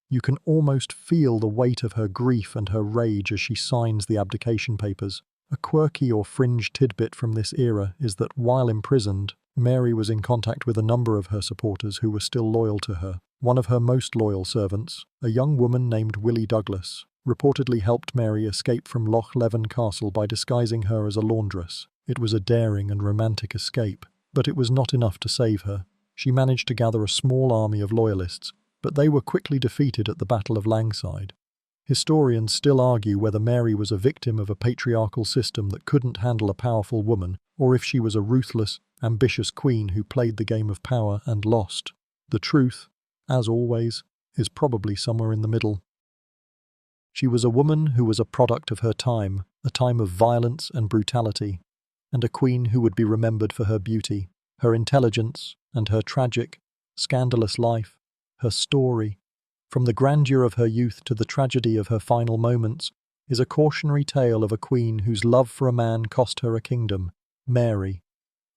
S1: You can almost feel the weight of her grief and her rage as she signs the abdication papers. A quirky or fringe tidbit from this era is that while imprisoned, Mary was in contact with a number of her supporters who were still loyal to her. One of her most loyal servants, a young woman named Willie Douglas, reportedly helped Mary escape from Loch Leven Castle by disguising her as a laundress. It was a daring and romantic escape, but it was not enough to save her. She managed to gather a small army of loyalists, but they were quickly defeated at the Battle of Langside. Historians still argue whether Mary was a victim of a patriarchal system that couldn't handle a powerful woman, or if she was a ruthless, ambitious queen who played the game of power and lost. The truth, as always, is probably somewhere in the middle. She was a woman who was a product of her time, a time of violence and brutality, and a queen who would be remembered for her beauty, her intelligence, and her tragic, scandalous life. Her story, from the grandeur of her youth to the tragedy of her final moments, is a cautionary tale of a queen whose love for a man cost her a kingdom. Mary,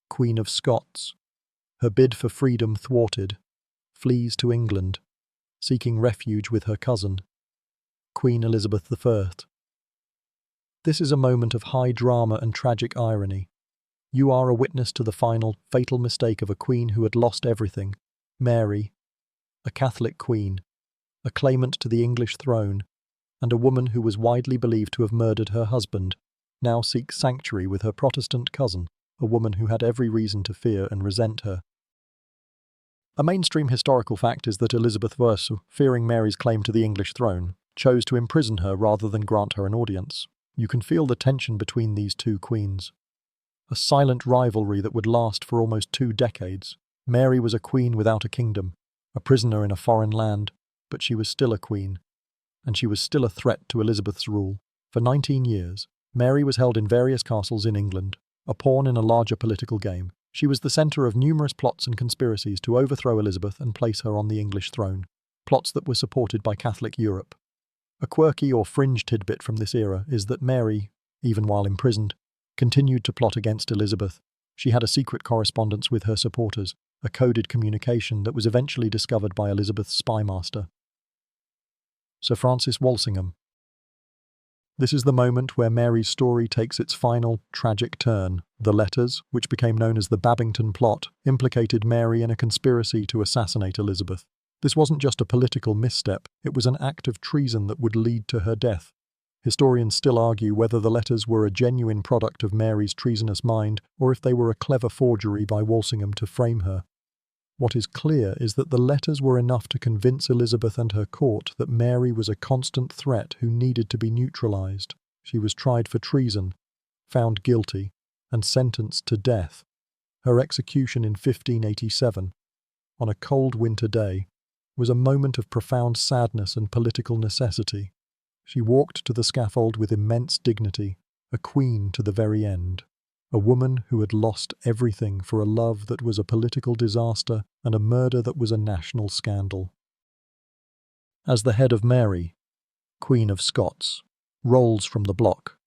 S1: Queen of Scots, her bid for freedom thwarted, flees to England, seeking refuge with her cousin, Queen Elizabeth I. This is a moment of high drama and tragic irony. You are a witness to the final, fatal mistake of a queen who had lost everything. Mary, a Catholic queen, a claimant to the English throne, and a woman who was widely believed to have murdered her husband, now seeks sanctuary with her Protestant cousin, a woman who had every reason to fear and resent her. A mainstream historical fact is that Elizabeth I, fearing Mary's claim to the English throne, chose to imprison her rather than grant her an audience. You can feel the tension between these two queens. A silent rivalry that would last for almost 2 decades. Mary was a queen without a kingdom, a prisoner in a foreign land, but she was still a queen, and she was still a threat to Elizabeth's rule. For 19 years, Mary was held in various castles in England, a pawn in a larger political game. She was the centre of numerous plots and conspiracies to overthrow Elizabeth and place her on the English throne, plots that were supported by Catholic Europe. A quirky or fringe tidbit from this era is that Mary, even while imprisoned, continued to plot against Elizabeth. She had a secret correspondence with her supporters, a coded communication that was eventually discovered by Elizabeth's spymaster, Sir Francis Walsingham. This is the moment where Mary's story takes its final, tragic turn. The letters, which became known as the Babington Plot, implicated Mary in a conspiracy to assassinate Elizabeth. This wasn't just a political misstep, it was an act of treason that would lead to her death. Historians still argue whether the letters were a genuine product of Mary's treasonous mind or if they were a clever forgery by Walsingham to frame her. What is clear is that the letters were enough to convince Elizabeth and her court that Mary was a constant threat who needed to be neutralized. She was tried for treason, found guilty, and sentenced to death. Her execution in 1587, on a cold winter day, was a moment of profound sadness and political necessity. She walked to the scaffold with immense dignity, a queen to the very end, a woman who had lost everything for a love that was a political disaster and a murder that was a national scandal. As the head of Mary, Queen of Scots, rolls from the block,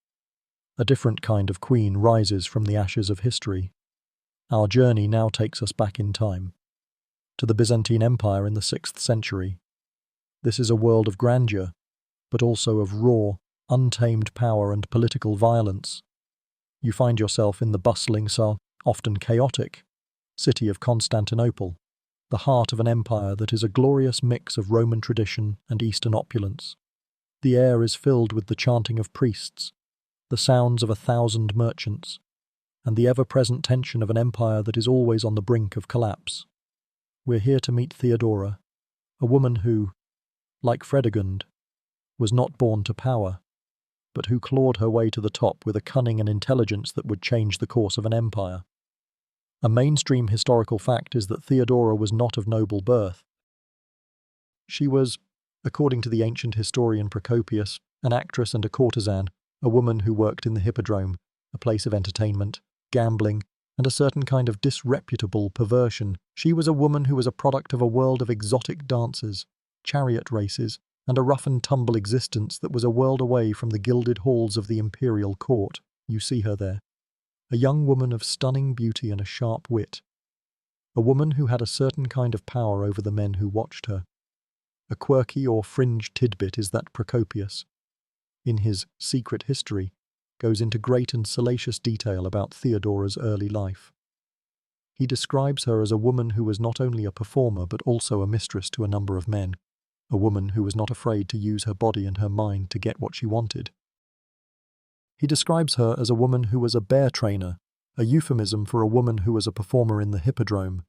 S1: a different kind of queen rises from the ashes of history. Our journey now takes us back in time, to the Byzantine Empire in the 6th century. This is a world of grandeur, but also of raw, untamed power and political violence. You find yourself in the bustling, often chaotic, city of Constantinople, the heart of an empire that is a glorious mix of Roman tradition and Eastern opulence. The air is filled with the chanting of priests, the sounds of 1,000 merchants, and the ever-present tension of an empire that is always on the brink of collapse. We're here to meet Theodora, a woman who, like Fredegund, was not born to power, but who clawed her way to the top with a cunning and intelligence that would change the course of an empire. A mainstream historical fact is that Theodora was not of noble birth. She was, according to the ancient historian Procopius, an actress and a courtesan, a woman who worked in the hippodrome, a place of entertainment, gambling, and a certain kind of disreputable perversion. She was a woman who was a product of a world of exotic dances, chariot races, and a rough-and-tumble existence that was a world away from the gilded halls of the imperial court. You see her there. A young woman of stunning beauty and a sharp wit. A woman who had a certain kind of power over the men who watched her. A quirky or fringe tidbit is that Procopius, in his Secret History, goes into great and salacious detail about Theodora's early life. He describes her as a woman who was not only a performer but also a mistress to a number of men, a woman who was not afraid to use her body and her mind to get what she wanted. He describes her as a woman who was a bear trainer, a euphemism for a woman who was a performer in the hippodrome,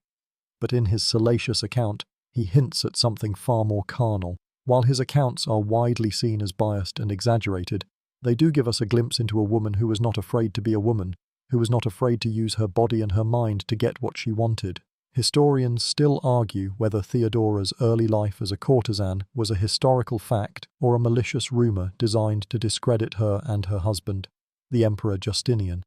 S1: but in his salacious account, he hints at something far more carnal. While his accounts are widely seen as biased and exaggerated, they do give us a glimpse into a woman who was not afraid to be a woman, who was not afraid to use her body and her mind to get what she wanted. Historians still argue whether Theodora's early life as a courtesan was a historical fact or a malicious rumor designed to discredit her and her husband, the Emperor Justinian.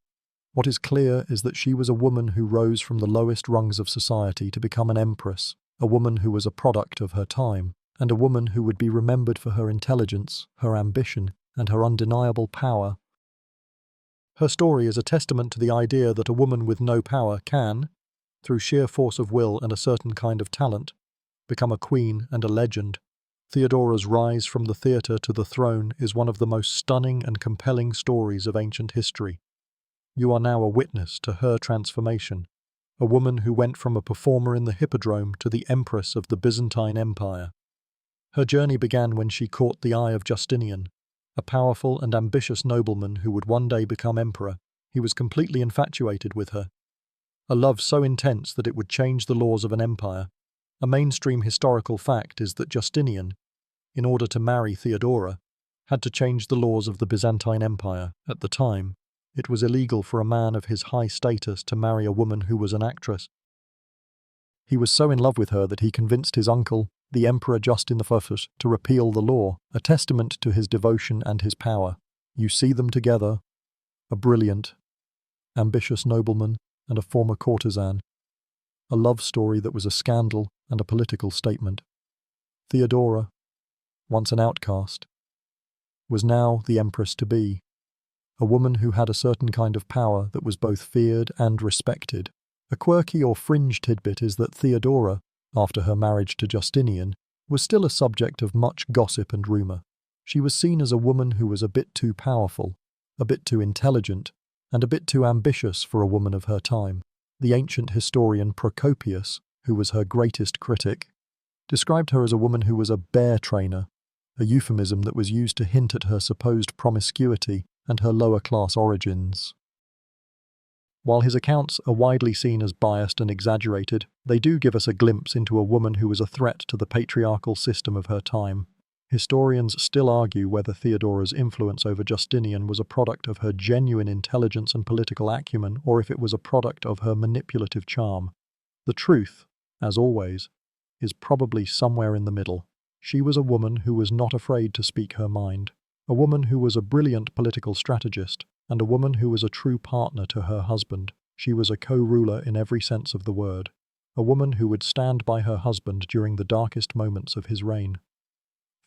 S1: What is clear is that she was a woman who rose from the lowest rungs of society to become an empress, a woman who was a product of her time, and a woman who would be remembered for her intelligence, her ambition, and her undeniable power. Her story is a testament to the idea that a woman with no power can, through sheer force of will and a certain kind of talent, become a queen and a legend. Theodora's rise from the theatre to the throne is one of the most stunning and compelling stories of ancient history. You are now a witness to her transformation, a woman who went from a performer in the hippodrome to the empress of the Byzantine Empire. Her journey began when she caught the eye of Justinian, a powerful and ambitious nobleman who would one day become emperor. He was completely infatuated with her, a love so intense that it would change the laws of an empire. A mainstream historical fact is that Justinian, in order to marry Theodora, had to change the laws of the Byzantine Empire. At the time, it was illegal for a man of his high status to marry a woman who was an actress. He was so in love with her that he convinced his uncle, the Emperor Justin I, to repeal the law, a testament to his devotion and his power. You see them together, a brilliant, ambitious nobleman and a former courtesan, a love story that was a scandal and a political statement. Theodora, once an outcast, was now the empress-to-be, a woman who had a certain kind of power that was both feared and respected. A quirky or fringe tidbit is that Theodora, after her marriage to Justinian, was still a subject of much gossip and rumour. She was seen as a woman who was a bit too powerful, a bit too intelligent, and a bit too ambitious for a woman of her time. The ancient historian Procopius, who was her greatest critic, described her as a woman who was a bear trainer, a euphemism that was used to hint at her supposed promiscuity and her lower-class origins. While his accounts are widely seen as biased and exaggerated, they do give us a glimpse into a woman who was a threat to the patriarchal system of her time. Historians still argue whether Theodora's influence over Justinian was a product of her genuine intelligence and political acumen or if it was a product of her manipulative charm. The truth, as always, is probably somewhere in the middle. She was a woman who was not afraid to speak her mind, a woman who was a brilliant political strategist, and a woman who was a true partner to her husband. She was a co-ruler in every sense of the word, a woman who would stand by her husband during the darkest moments of his reign.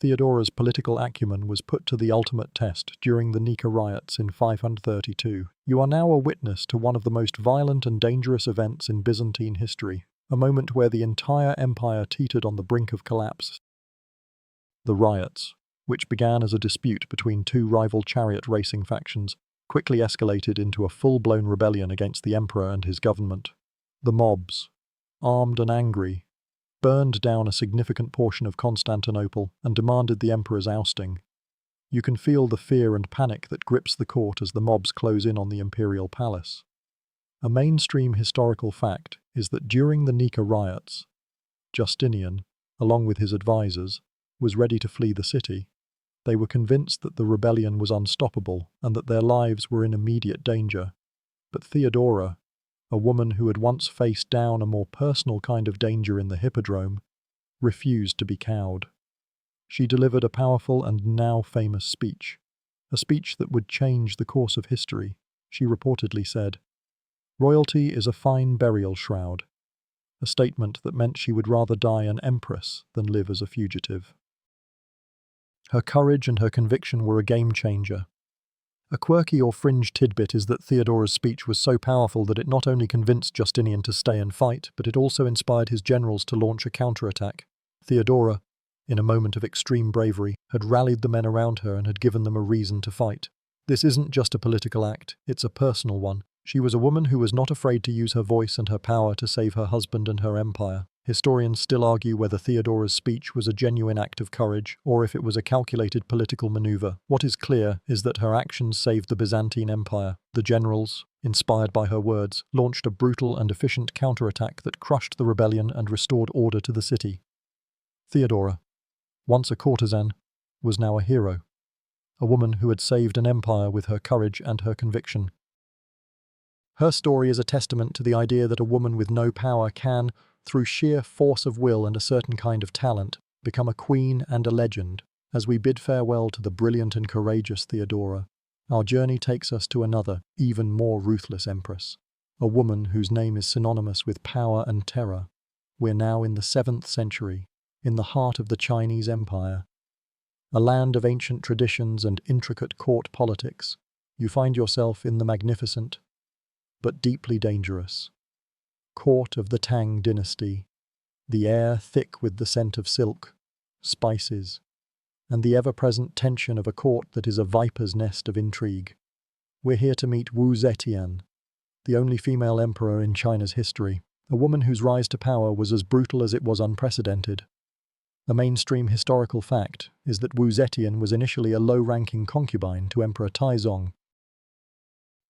S1: Theodora's political acumen was put to the ultimate test during the Nika riots in 532. You are now a witness to one of the most violent and dangerous events in Byzantine history, a moment where the entire empire teetered on the brink of collapse. The riots, which began as a dispute between two rival chariot racing factions, quickly escalated into a full-blown rebellion against the emperor and his government. The mobs, armed and angry, burned down a significant portion of Constantinople and demanded the emperor's ousting. You can feel the fear and panic that grips the court as the mobs close in on the imperial palace. A mainstream historical fact is that during the Nika riots, Justinian, along with his advisors, was ready to flee the city. They were convinced that the rebellion was unstoppable and that their lives were in immediate danger. But Theodora, a woman who had once faced down a more personal kind of danger in the Hippodrome, refused to be cowed. She delivered a powerful and now famous speech, a speech that would change the course of history. She reportedly said, "Royalty is a fine burial shroud," a statement that meant she would rather die an empress than live as a fugitive. Her courage and her conviction were a game changer. A quirky or fringe tidbit is that Theodora's speech was so powerful that it not only convinced Justinian to stay and fight, but it also inspired his generals to launch a counterattack. Theodora, in a moment of extreme bravery, had rallied the men around her and had given them a reason to fight. This isn't just a political act, it's a personal one. She was a woman who was not afraid to use her voice and her power to save her husband and her empire. Historians still argue whether Theodora's speech was a genuine act of courage or if it was a calculated political maneuver. What is clear is that her actions saved the Byzantine Empire. The generals, inspired by her words, launched a brutal and efficient counterattack that crushed the rebellion and restored order to the city. Theodora, once a courtesan, was now a hero, a woman who had saved an empire with her courage and her conviction. Her story is a testament to the idea that a woman with no power can, through sheer force of will and a certain kind of talent, become a queen and a legend. As we bid farewell to the brilliant and courageous Theodora, our journey takes us to another, even more ruthless empress, a woman whose name is synonymous with power and terror. We're now in the 7th century, in the heart of the Chinese Empire, a land of ancient traditions and intricate court politics. You find yourself in the magnificent, but deeply dangerous court of the Tang dynasty, the air thick with the scent of silk, spices, and the ever-present tension of a court that is a viper's nest of intrigue. We're here to meet Wu Zetian, the only female emperor in China's history, a woman whose rise to power was as brutal as it was unprecedented. A mainstream historical fact is that Wu Zetian was initially a low-ranking concubine to Emperor Taizong.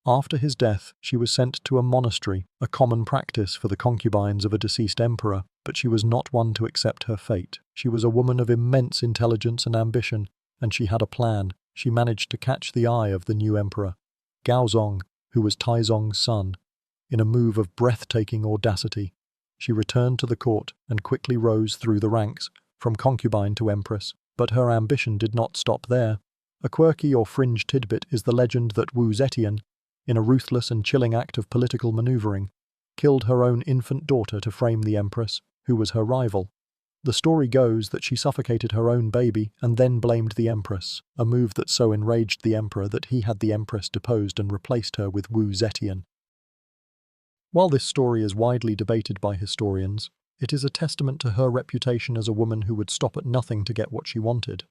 S1: After his death, she was sent to a monastery, a common practice for the concubines of a deceased emperor, but she was not one to accept her fate. She was a woman of immense intelligence and ambition, and she had a plan. She managed to catch the eye of the new emperor, Gaozong, who was Taizong's son. In a move of breathtaking audacity, she returned to the court and quickly rose through the ranks, from concubine to empress. But her ambition did not stop there. A quirky or fringe tidbit is the legend that Wu Zetian, in a ruthless and chilling act of political maneuvering, killed her own infant daughter to frame the empress, who was her rival. The story goes that she suffocated her own baby and then blamed the empress, a move that so enraged the emperor that he had the empress deposed and replaced her with Wu Zetian. While this story is widely debated by historians, it is a testament to her reputation as a woman who would stop at nothing to get what she wanted.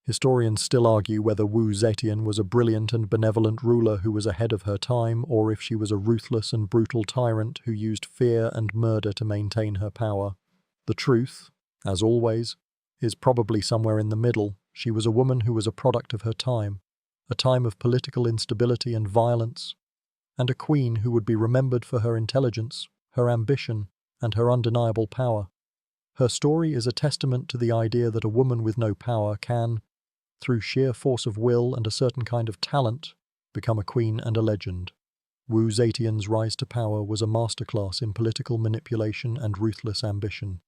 S1: Historians still argue whether Wu Zetian was a brilliant and benevolent ruler who was ahead of her time, or if she was a ruthless and brutal tyrant who used fear and murder to maintain her power. The truth, as always, is probably somewhere in the middle. She was a woman who was a product of her time, a time of political instability and violence, and a queen who would be remembered for her intelligence, her ambition, and her undeniable power. Her story is a testament to the idea that a woman with no power can, through sheer force of will and a certain kind of talent, become a queen and a legend. Wu Zetian's rise to power was a masterclass in political manipulation and ruthless ambition.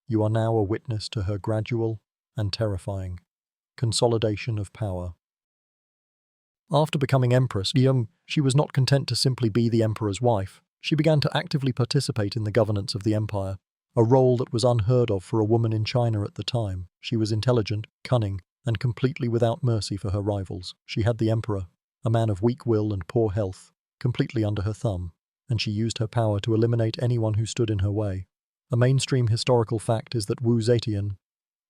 S1: You are now a witness to her gradual and terrifying consolidation of power. After becoming empress, she was not content to simply be the emperor's wife. She began to actively participate in the governance of the empire, a role that was unheard of for a woman in China at the time. She was intelligent, cunning, and completely without mercy for her rivals. She had the emperor, a man of weak will and poor health, completely under her thumb, and she used her power to eliminate anyone who stood in her way. A mainstream historical fact is that Wu Zetian,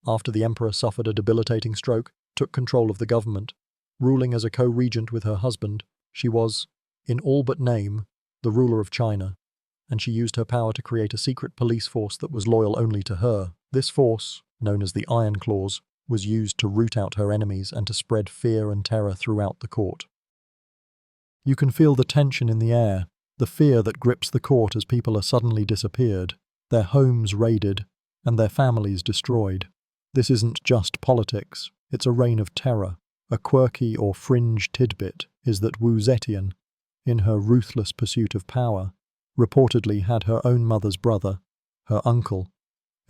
S1: after the emperor suffered a debilitating stroke, took control of the government. Ruling as a co-regent with her husband, she was, in all but name, the ruler of China, and she used her power to create a secret police force that was loyal only to her. This force, known as the Iron Claws, was used to root out her enemies and to spread fear and terror throughout the court. You can feel the tension in the air. The fear that grips the court as people are suddenly disappeared, their homes raided, and their families destroyed. This isn't just politics, it's a reign of terror. A quirky or fringe tidbit is that Wu Zetian, in her ruthless pursuit of power, reportedly had her own mother's brother, her uncle,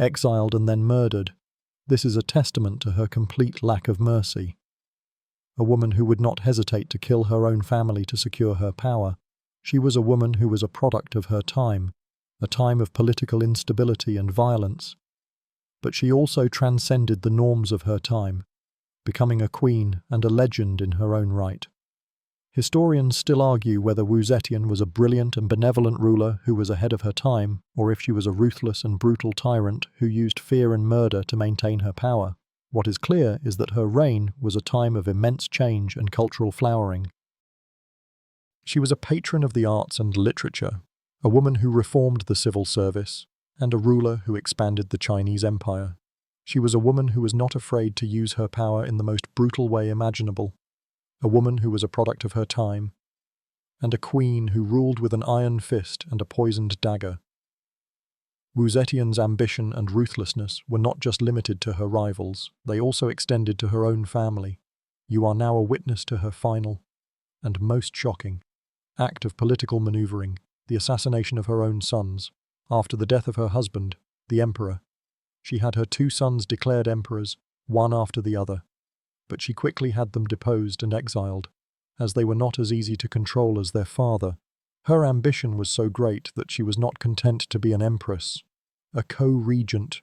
S1: exiled and then murdered. This is a testament to her complete lack of mercy. A woman who would not hesitate to kill her own family to secure her power. She was a woman who was a product of her time, a time of political instability and violence. But she also transcended the norms of her time, becoming a queen and a legend in her own right. Historians still argue whether Wu Zetian was a brilliant and benevolent ruler who was ahead of her time, or if she was a ruthless and brutal tyrant who used fear and murder to maintain her power. What is clear is that her reign was a time of immense change and cultural flowering. She was a patron of the arts and literature, a woman who reformed the civil service, and a ruler who expanded the Chinese Empire. She was a woman who was not afraid to use her power in the most brutal way imaginable, a woman who was a product of her time, and a queen who ruled with an iron fist and a poisoned dagger. Wu Zetian's ambition and ruthlessness were not just limited to her rivals, they also extended to her own family. You are now a witness to her final, and most shocking, act of political maneuvering, the assassination of her own sons. After the death of her husband, the emperor, she had her 2 sons declared emperors, one after the other, but she quickly had them deposed and exiled, as they were not as easy to control as their father. Her ambition was so great that she was not content to be an empress, a co-regent,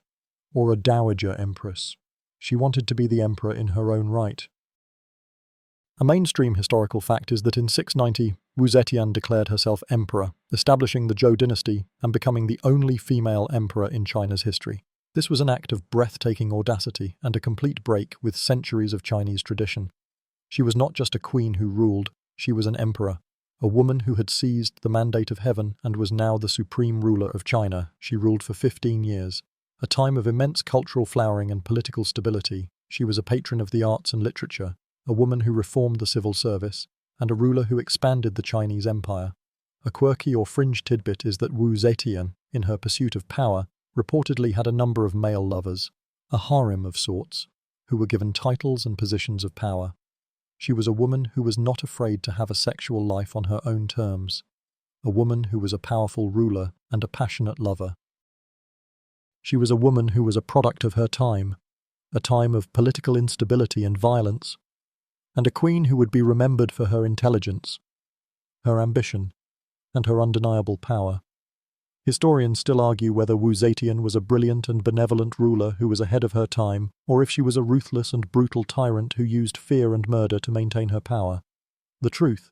S1: or a dowager empress. She wanted to be the emperor in her own right. A mainstream historical fact is that in 690, Wu Zetian declared herself emperor, establishing the Zhou dynasty and becoming the only female emperor in China's history. This was an act of breathtaking audacity and a complete break with centuries of Chinese tradition. She was not just a queen who ruled, she was an emperor, a woman who had seized the mandate of heaven and was now the supreme ruler of China. She ruled for 15 years, a time of immense cultural flowering and political stability. She was a patron of the arts and literature, a woman who reformed the civil service, and a ruler who expanded the Chinese Empire. A quirky or fringe tidbit is that Wu Zetian, in her pursuit of power, reportedly had a number of male lovers, a harem of sorts, who were given titles and positions of power. She was a woman who was not afraid to have a sexual life on her own terms, a woman who was a powerful ruler and a passionate lover. She was a woman who was a product of her time, a time of political instability and violence, and a queen who would be remembered for her intelligence, her ambition, and her undeniable power. Historians still argue whether Wu Zetian was a brilliant and benevolent ruler who was ahead of her time, or if she was a ruthless and brutal tyrant who used fear and murder to maintain her power. The truth,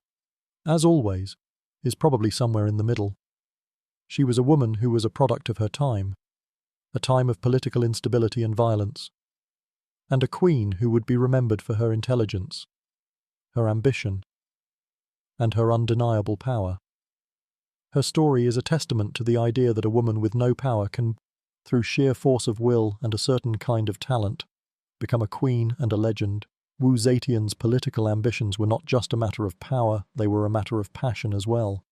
S1: as always, is probably somewhere in the middle. She was a woman who was a product of her time, a time of political instability and violence, and a queen who would be remembered for her intelligence, her ambition, and her undeniable power. Her story is a testament to the idea that a woman with no power can, through sheer force of will and a certain kind of talent, become a queen and a legend. Wu Zetian's political ambitions were not just a matter of power, they were a matter of passion as well.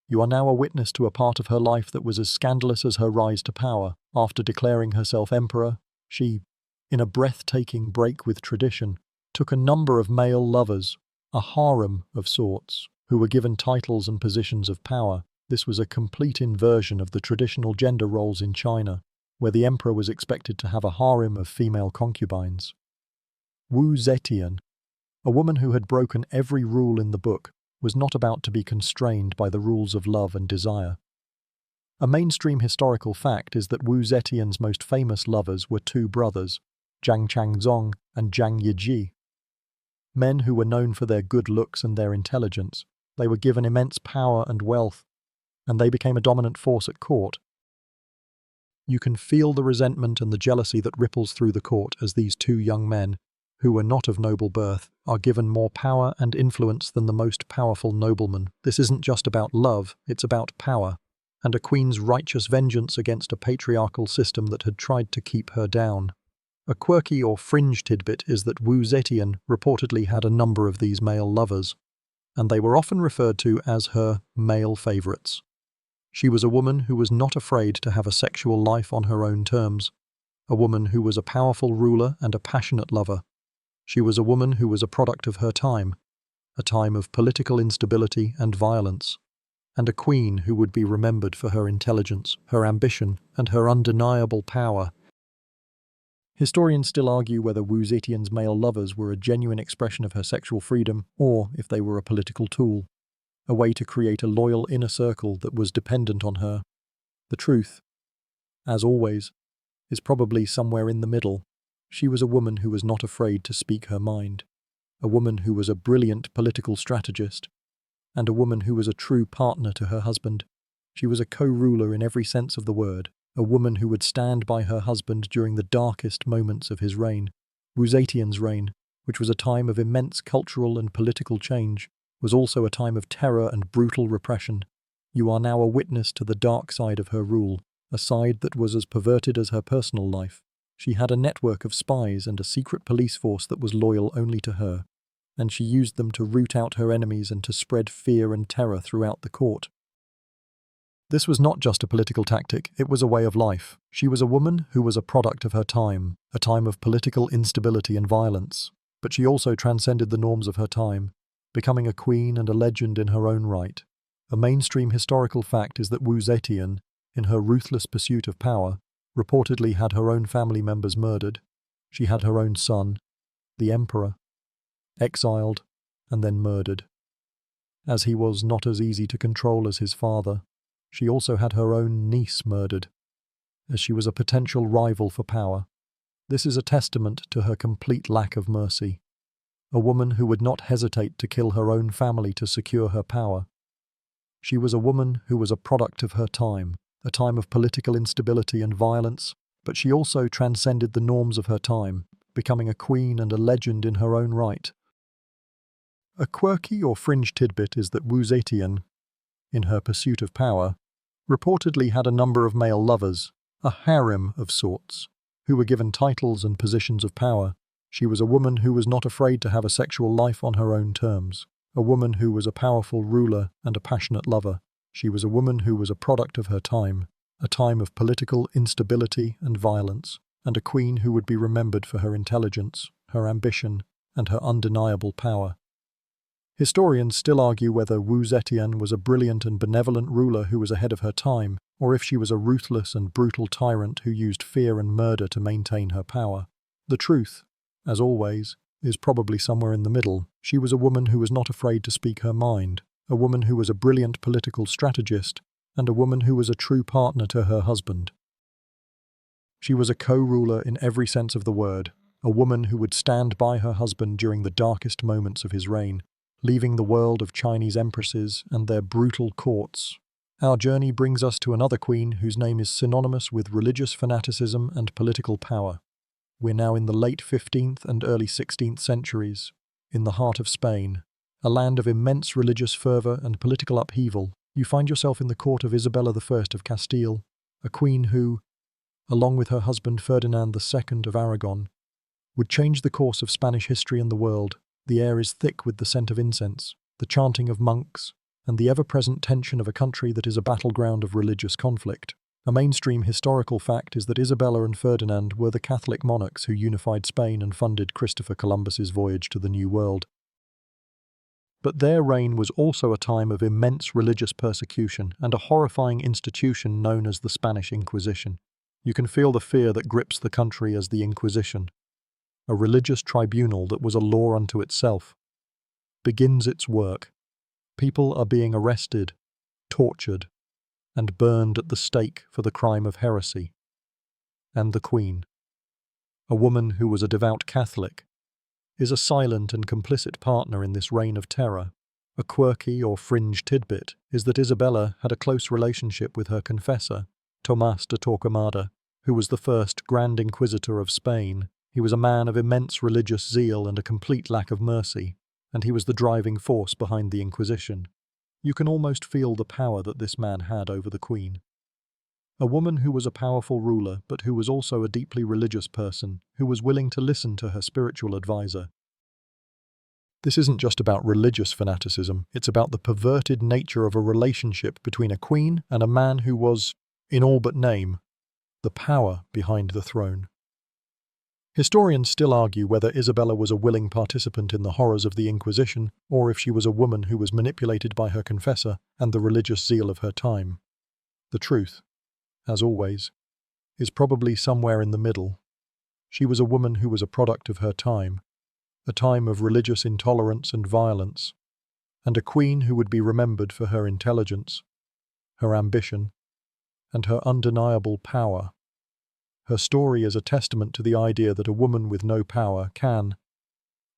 S1: You are now a witness to a part of her life that was as scandalous as her rise to power. After declaring herself emperor, she, in a breathtaking break with tradition, took a number of male lovers, a harem of sorts, who were given titles and positions of power. This was a complete inversion of the traditional gender roles in China, where the emperor was expected to have a harem of female concubines. Wu Zetian, a woman who had broken every rule in the book, was not about to be constrained by the rules of love and desire. A mainstream historical fact is that Wu Zetian's most famous lovers were 2 brothers, Zhang Changzong and Zhang Yiji. Men who were known for their good looks and their intelligence. They were given immense power and wealth, and they became a dominant force at court. You can feel the resentment and the jealousy that ripples through the court as these 2 young men, who were not of noble birth, are given more power and influence than the most powerful nobleman. This isn't just about love, it's about power, and a queen's righteous vengeance against a patriarchal system that had tried to keep her down. A quirky or fringe tidbit is that Wu Zetian reportedly had a number of these male lovers, and they were often referred to as her male favorites. She was a woman who was not afraid to have a sexual life on her own terms, a woman who was a powerful ruler and a passionate lover. She was a woman who was a product of her time, a time of political instability and violence, and a queen who would be remembered for her intelligence, her ambition, and her undeniable power. Historians still argue whether Wu Zetian's male lovers were a genuine expression of her sexual freedom or if they were a political tool, a way to create a loyal inner circle that was dependent on her. The truth, as always, is probably somewhere in the middle. She was a woman who was not afraid to speak her mind, a woman who was a brilliant political strategist, and a woman who was a true partner to her husband. She was a co-ruler in every sense of the word, a woman who would stand by her husband during the darkest moments of his reign. Wu Zetian's reign, which was a time of immense cultural and political change, was also a time of terror and brutal repression. You are now a witness to the dark side of her rule, a side that was as perverted as her personal life. She had a network of spies and a secret police force that was loyal only to her, and she used them to root out her enemies and to spread fear and terror throughout the court. This was not just a political tactic, it was a way of life. She was a woman who was a product of her time, a time of political instability and violence, but she also transcended the norms of her time, becoming a queen and a legend in her own right. A mainstream historical fact is that Wu Zetian, in her ruthless pursuit of power, reportedly had her own family members murdered. She had her own son, the emperor, exiled and then murdered. As he was not as easy to control as his father, she also had her own niece murdered, as she was a potential rival for power. This is a testament to her complete lack of mercy. A woman who would not hesitate to kill her own family to secure her power. She was a woman who was a product of her time, a time of political instability and violence, but she also transcended the norms of her time, becoming a queen and a legend in her own right. A quirky or fringe tidbit is that Wu Zetian, in her pursuit of power, reportedly had a number of male lovers, a harem of sorts, who were given titles and positions of power. She was a woman who was not afraid to have a sexual life on her own terms, a woman who was a powerful ruler and a passionate lover. She was a woman who was a product of her time, a time of political instability and violence, and a queen who would be remembered for her intelligence, her ambition, and her undeniable power. Historians still argue whether Wu Zetian was a brilliant and benevolent ruler who was ahead of her time, or if she was a ruthless and brutal tyrant who used fear and murder to maintain her power. The truth, as always, is probably somewhere in the middle. She was a woman who was not afraid to speak her mind, a woman who was a brilliant political strategist, and a woman who was a true partner to her husband. She was a co-ruler in every sense of the word, a woman who would stand by her husband during the darkest moments of his reign, leaving the world of Chinese empresses and their brutal courts. Our journey brings us to another queen whose name is synonymous with religious fanaticism and political power. We're now in the late 15th and early 16th centuries, in the heart of Spain, a land of immense religious fervour and political upheaval. You find yourself in the court of Isabella I of Castile, a queen who, along with her husband Ferdinand II of Aragon, would change the course of Spanish history and the world. The air is thick with the scent of incense, the chanting of monks, and the ever-present tension of a country that is a battleground of religious conflict. A mainstream historical fact is that Isabella and Ferdinand were the Catholic monarchs who unified Spain and funded Christopher Columbus's voyage to the New World. But their reign was also a time of immense religious persecution and a horrifying institution known as the Spanish Inquisition. You can feel the fear that grips the country as the Inquisition, a religious tribunal that was a law unto itself, begins its work. People are being arrested, tortured, and burned at the stake for the crime of heresy. And the Queen, a woman who was a devout Catholic, is a silent and complicit partner in this reign of terror. A quirky or fringe tidbit is that Isabella had a close relationship with her confessor, Tomás de Torquemada, who was the first Grand Inquisitor of Spain. He was a man of immense religious zeal and a complete lack of mercy, and he was the driving force behind the Inquisition. You can almost feel the power that this man had over the Queen. A woman who was a powerful ruler, but who was also a deeply religious person, who was willing to listen to her spiritual advisor. This isn't just about religious fanaticism, it's about the perverted nature of a relationship between a queen and a man who was, in all but name, the power behind the throne. Historians still argue whether Isabella was a willing participant in the horrors of the Inquisition, or if she was a woman who was manipulated by her confessor and the religious zeal of her time. The truth, as always, is probably somewhere in the middle. She was a woman who was a product of her time, a time of religious intolerance and violence, and a queen who would be remembered for her intelligence, her ambition, and her undeniable power. Her story is a testament to the idea that a woman with no power can,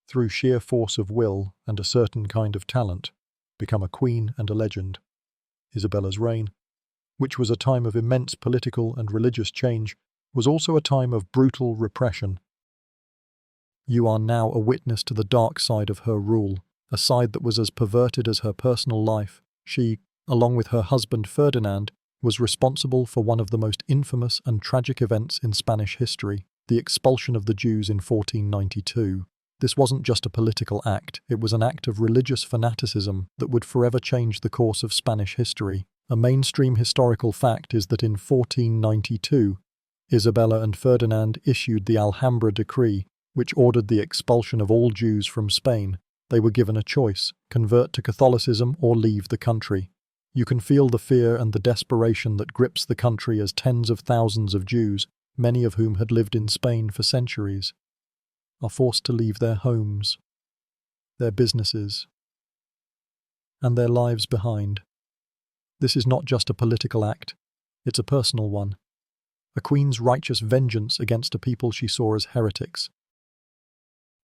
S1: through sheer force of will and a certain kind of talent, become a queen and a legend. Isabella's reign, which was a time of immense political and religious change, was also a time of brutal repression. You are now a witness to the dark side of her rule, a side that was as perverted as her personal life. She, along with her husband Ferdinand, was responsible for one of the most infamous and tragic events in Spanish history, the expulsion of the Jews in 1492. This wasn't just a political act, it was an act of religious fanaticism that would forever change the course of Spanish history. A mainstream historical fact is that in 1492, Isabella and Ferdinand issued the Alhambra Decree, which ordered the expulsion of all Jews from Spain. They were given a choice: convert to Catholicism or leave the country. You can feel the fear and the desperation that grips the country as tens of thousands of Jews, many of whom had lived in Spain for centuries, are forced to leave their homes, their businesses, and their lives behind. This is not just a political act, it's a personal one. A queen's righteous vengeance against a people she saw as heretics.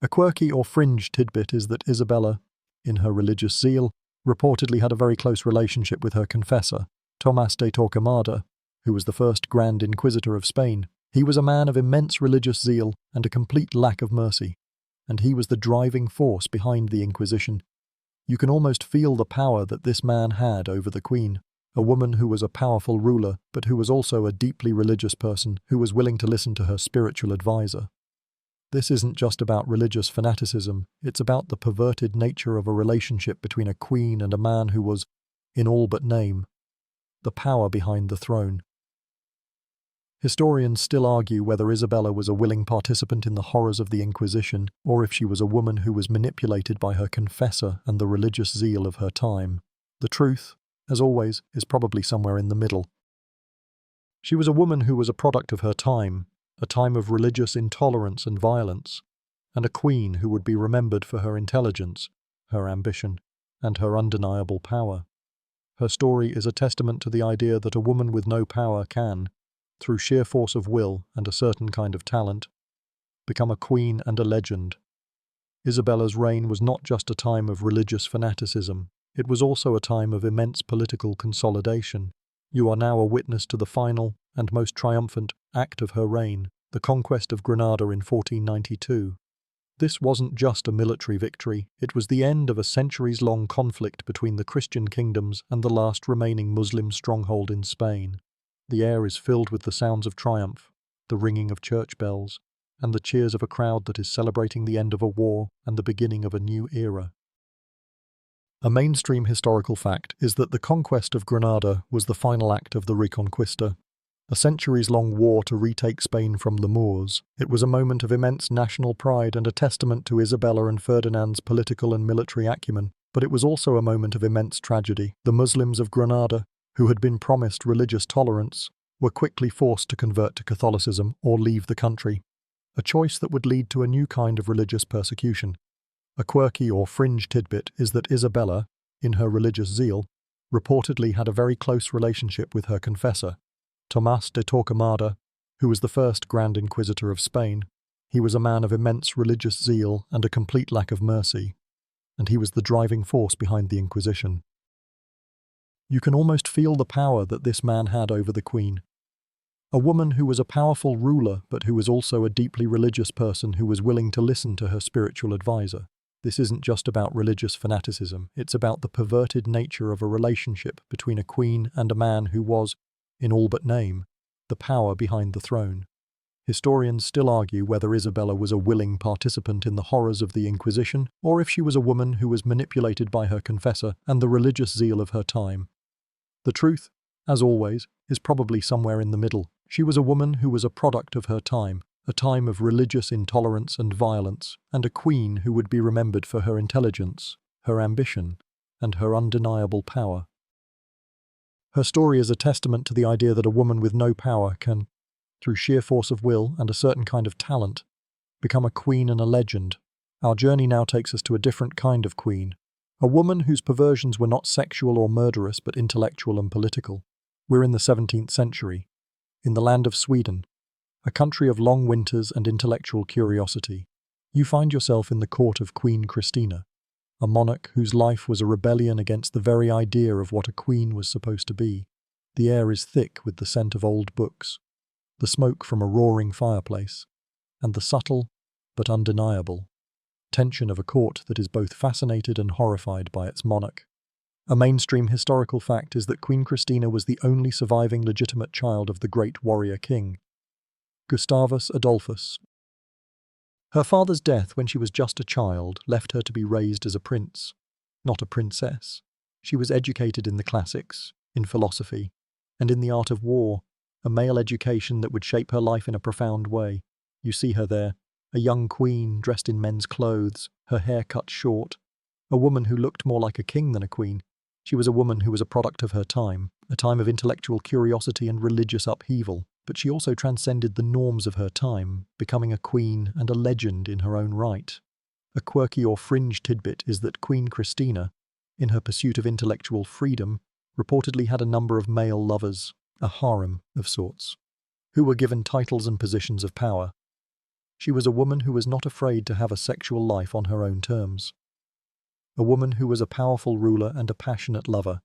S1: A quirky or fringe tidbit is that Isabella, in her religious zeal, reportedly had a very close relationship with her confessor, Tomás de Torquemada, who was the first Grand Inquisitor of Spain. He was a man of immense religious zeal and a complete lack of mercy, and he was the driving force behind the Inquisition. You can almost feel the power that this man had over the Queen, a woman who was a powerful ruler, but who was also a deeply religious person who was willing to listen to her spiritual advisor. This isn't just about religious fanaticism, it's about the perverted nature of a relationship between a queen and a man who was, in all but name, the power behind the throne. Historians still argue whether Isabella was a willing participant in the horrors of the Inquisition, or if she was a woman who was manipulated by her confessor and the religious zeal of her time. The truth, as always, is probably somewhere in the middle. She was a woman who was a product of her time, a time of religious intolerance and violence, and a queen who would be remembered for her intelligence, her ambition, and her undeniable power. Her story is a testament to the idea that a woman with no power can, through sheer force of will and a certain kind of talent, become a queen and a legend. Isabella's reign was not just a time of religious fanaticism, it was also a time of immense political consolidation. You are now a witness to the final and most triumphant act of her reign, the conquest of Granada in 1492. This wasn't just a military victory, it was the end of a centuries-long conflict between the Christian kingdoms and the last remaining Muslim stronghold in Spain. The air is filled with the sounds of triumph, the ringing of church bells, and the cheers of a crowd that is celebrating the end of a war and the beginning of a new era. A mainstream historical fact is that the conquest of Granada was the final act of the Reconquista, a centuries-long war to retake Spain from the Moors. It was a moment of immense national pride and a testament to Isabella and Ferdinand's political and military acumen, but it was also a moment of immense tragedy. The Muslims of Granada, who had been promised religious tolerance, were quickly forced to convert to Catholicism or leave the country, a choice that would lead to a new kind of religious persecution. A quirky or fringe tidbit is that Isabella, in her religious zeal, reportedly had a very close relationship with her confessor, Tomás de Torquemada, who was the first Grand Inquisitor of Spain. He was a man of immense religious zeal and a complete lack of mercy, and he was the driving force behind the Inquisition. You can almost feel the power that this man had over the Queen. A woman who was a powerful ruler but who was also a deeply religious person who was willing to listen to her spiritual advisor. This isn't just about religious fanaticism, it's about the perverted nature of a relationship between a queen and a man who was, in all but name, the power behind the throne. Historians still argue whether Isabella was a willing participant in the horrors of the Inquisition, or if she was a woman who was manipulated by her confessor and the religious zeal of her time. The truth, as always, is probably somewhere in the middle. She was a woman who was a product of her time, a time of religious intolerance and violence, and a queen who would be remembered for her intelligence, her ambition, and her undeniable power. Her story is a testament to the idea that a woman with no power can, through sheer force of will and a certain kind of talent, become a queen and a legend. Our journey now takes us to a different kind of queen, a woman whose perversions were not sexual or murderous but intellectual and political. We're in the 17th century, in the land of Sweden, a country of long winters and intellectual curiosity. You find yourself in the court of Queen Christina, a monarch whose life was a rebellion against the very idea of what a queen was supposed to be. The air is thick with the scent of old books, the smoke from a roaring fireplace, and the subtle, but undeniable, tension of a court that is both fascinated and horrified by its monarch. A mainstream historical fact is that Queen Christina was the only surviving legitimate child of the great warrior king, Gustavus Adolphus. Her father's death when she was just a child left her to be raised as a prince, not a princess. She was educated in the classics, in philosophy, and in the art of war, a male education that would shape her life in a profound way. You see her there, a young queen dressed in men's clothes, her hair cut short, a woman who looked more like a king than a queen. She was a woman who was a product of her time, a time of intellectual curiosity and religious upheaval, but she also transcended the norms of her time, becoming a queen and a legend in her own right. A quirky or fringe tidbit is that Queen Christina, in her pursuit of intellectual freedom, reportedly had a number of male lovers, a harem of sorts, who were given titles and positions of power. She was a woman who was not afraid to have a sexual life on her own terms. A woman who was a powerful ruler and a passionate lover.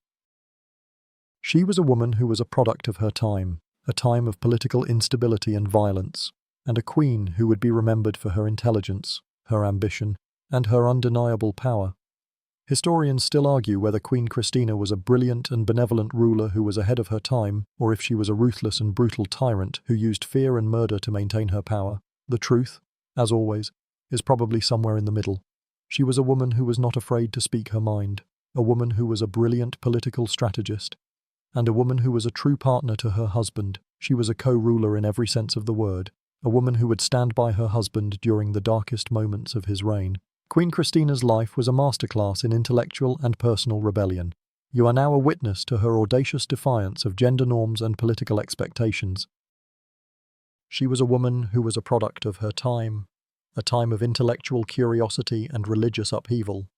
S1: She was a woman who was a product of her time, a time of political instability and violence, and a queen who would be remembered for her intelligence, her ambition, and her undeniable power. Historians still argue whether Queen Christina was a brilliant and benevolent ruler who was ahead of her time, or if she was a ruthless and brutal tyrant who used fear and murder to maintain her power. The truth, as always, is probably somewhere in the middle. She was a woman who was not afraid to speak her mind, a woman who was a brilliant political strategist, and a woman who was a true partner to her husband. She was a co-ruler in every sense of the word, a woman who would stand by her husband during the darkest moments of his reign. Queen Christina's life was a masterclass in intellectual and personal rebellion. You are now a witness to her audacious defiance of gender norms and political expectations. She was a woman who was a product of her time, a time of intellectual curiosity and religious upheaval,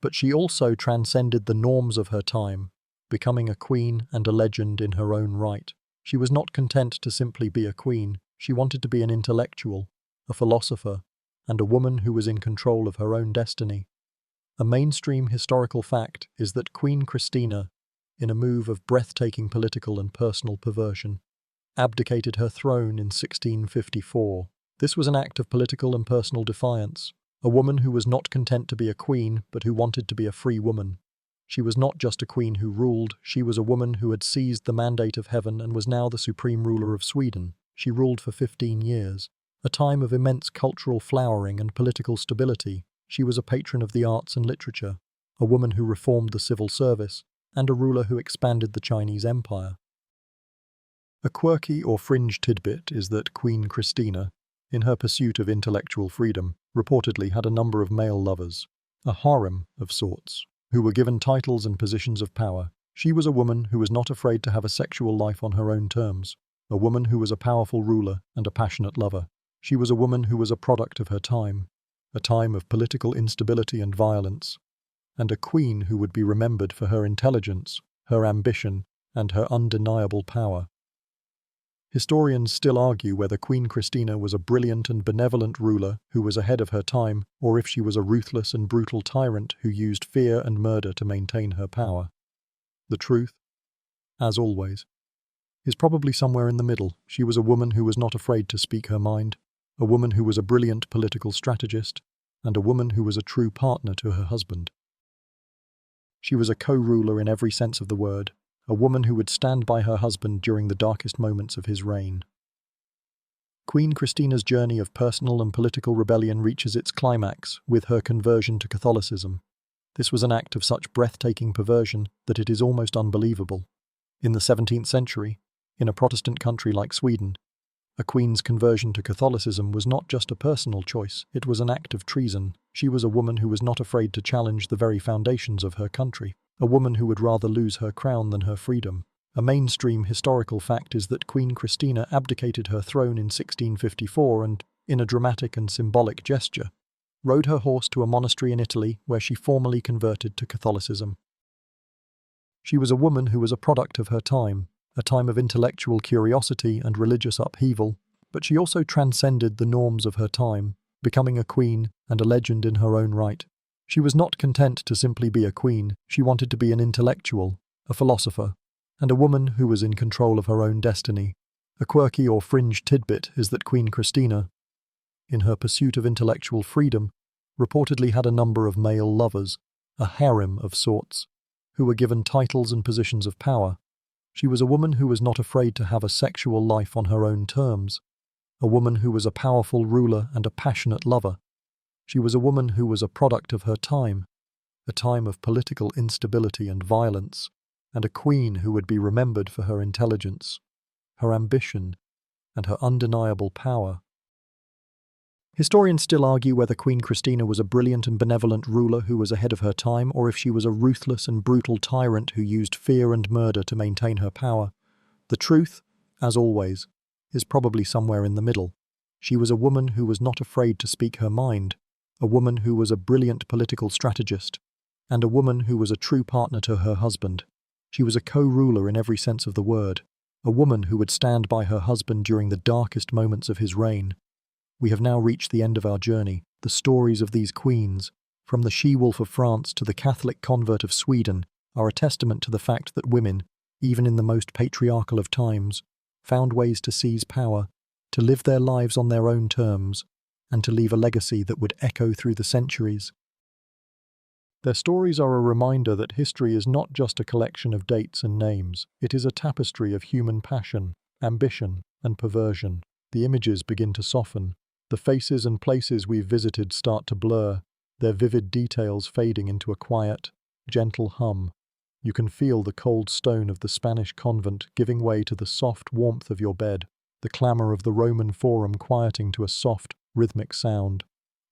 S1: but she also transcended the norms of her time, becoming a queen and a legend in her own right. She was not content to simply be a queen. She wanted to be an intellectual, a philosopher, and a woman who was in control of her own destiny. A mainstream historical fact is that Queen Christina, in a move of breathtaking political and personal perversion, abdicated her throne in 1654. This was an act of political and personal defiance, a woman who was not content to be a queen, but who wanted to be a free woman. She was not just a queen who ruled, she was a woman who had seized the mandate of heaven and was now the supreme ruler of Sweden. She ruled for 15 years, a time of immense cultural flowering and political stability. She was a patron of the arts and literature, a woman who reformed the civil service, and a ruler who expanded the Chinese Empire. A quirky or fringe tidbit is that Queen Christina, in her pursuit of intellectual freedom, reportedly had a number of male lovers, a harem of sorts, who were given titles and positions of power. She was a woman who was not afraid to have a sexual life on her own terms, a woman who was a powerful ruler and a passionate lover. She was a woman who was a product of her time, a time of political instability and violence, and a queen who would be remembered for her intelligence, her ambition, and her undeniable power. Historians still argue whether Queen Christina was a brilliant and benevolent ruler who was ahead of her time, or if she was a ruthless and brutal tyrant who used fear and murder to maintain her power. The truth, as always, is probably somewhere in the middle. She was a woman who was not afraid to speak her mind, a woman who was a brilliant political strategist, and a woman who was a true partner to her husband. She was a co-ruler in every sense of the word, a woman who would stand by her husband during the darkest moments of his reign. Queen Christina's journey of personal and political rebellion reaches its climax with her conversion to Catholicism. This was an act of such breathtaking perversion that it is almost unbelievable. In the 17th century, in a Protestant country like Sweden, a queen's conversion to Catholicism was not just a personal choice, it was an act of treason. She was a woman who was not afraid to challenge the very foundations of her country, a woman who would rather lose her crown than her freedom. A mainstream historical fact is that Queen Christina abdicated her throne in 1654 and, in a dramatic and symbolic gesture, rode her horse to a monastery in Italy where she formally converted to Catholicism. She was a woman who was a product of her time, a time of intellectual curiosity and religious upheaval, but she also transcended the norms of her time, becoming a queen and a legend in her own right. She was not content to simply be a queen, she wanted to be an intellectual, a philosopher, and a woman who was in control of her own destiny. A quirky or fringe tidbit is that Queen Christina, in her pursuit of intellectual freedom, reportedly had a number of male lovers, a harem of sorts, who were given titles and positions of power. She was a woman who was not afraid to have a sexual life on her own terms, a woman who was a powerful ruler and a passionate lover. She was a woman who was a product of her time, a time of political instability and violence, and a queen who would be remembered for her intelligence, her ambition, and her undeniable power. Historians still argue whether Queen Christina was a brilliant and benevolent ruler who was ahead of her time, or if she was a ruthless and brutal tyrant who used fear and murder to maintain her power. The truth, as always, is probably somewhere in the middle. She was a woman who was not afraid to speak her mind, a woman who was a brilliant political strategist, and a woman who was a true partner to her husband. She was a co-ruler in every sense of the word, a woman who would stand by her husband during the darkest moments of his reign. We have now reached the end of our journey. The stories of these queens, from the she-wolf of France to the Catholic convert of Sweden, are a testament to the fact that women, even in the most patriarchal of times, found ways to seize power, to live their lives on their own terms, and to leave a legacy that would echo through the centuries. Their stories are a reminder that history is not just a collection of dates and names. It is a tapestry of human passion, ambition, and perversion. The images begin to soften. The faces and places we've visited start to blur, their vivid details fading into a quiet, gentle hum. You can feel the cold stone of the Spanish convent giving way to the soft warmth of your bed, the clamour of the Roman Forum quieting to a soft, rhythmic sound.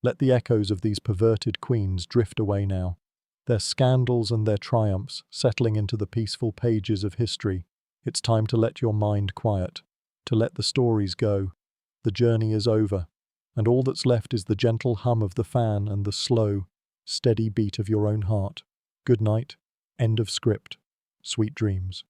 S1: Let the echoes of these perverted queens drift away now, their scandals and their triumphs settling into the peaceful pages of history. It's time to let your mind quiet, to let the stories go. The journey is over, and all that's left is the gentle hum of the fan and the slow, steady beat of your own heart. Good night. End of script. Sweet dreams.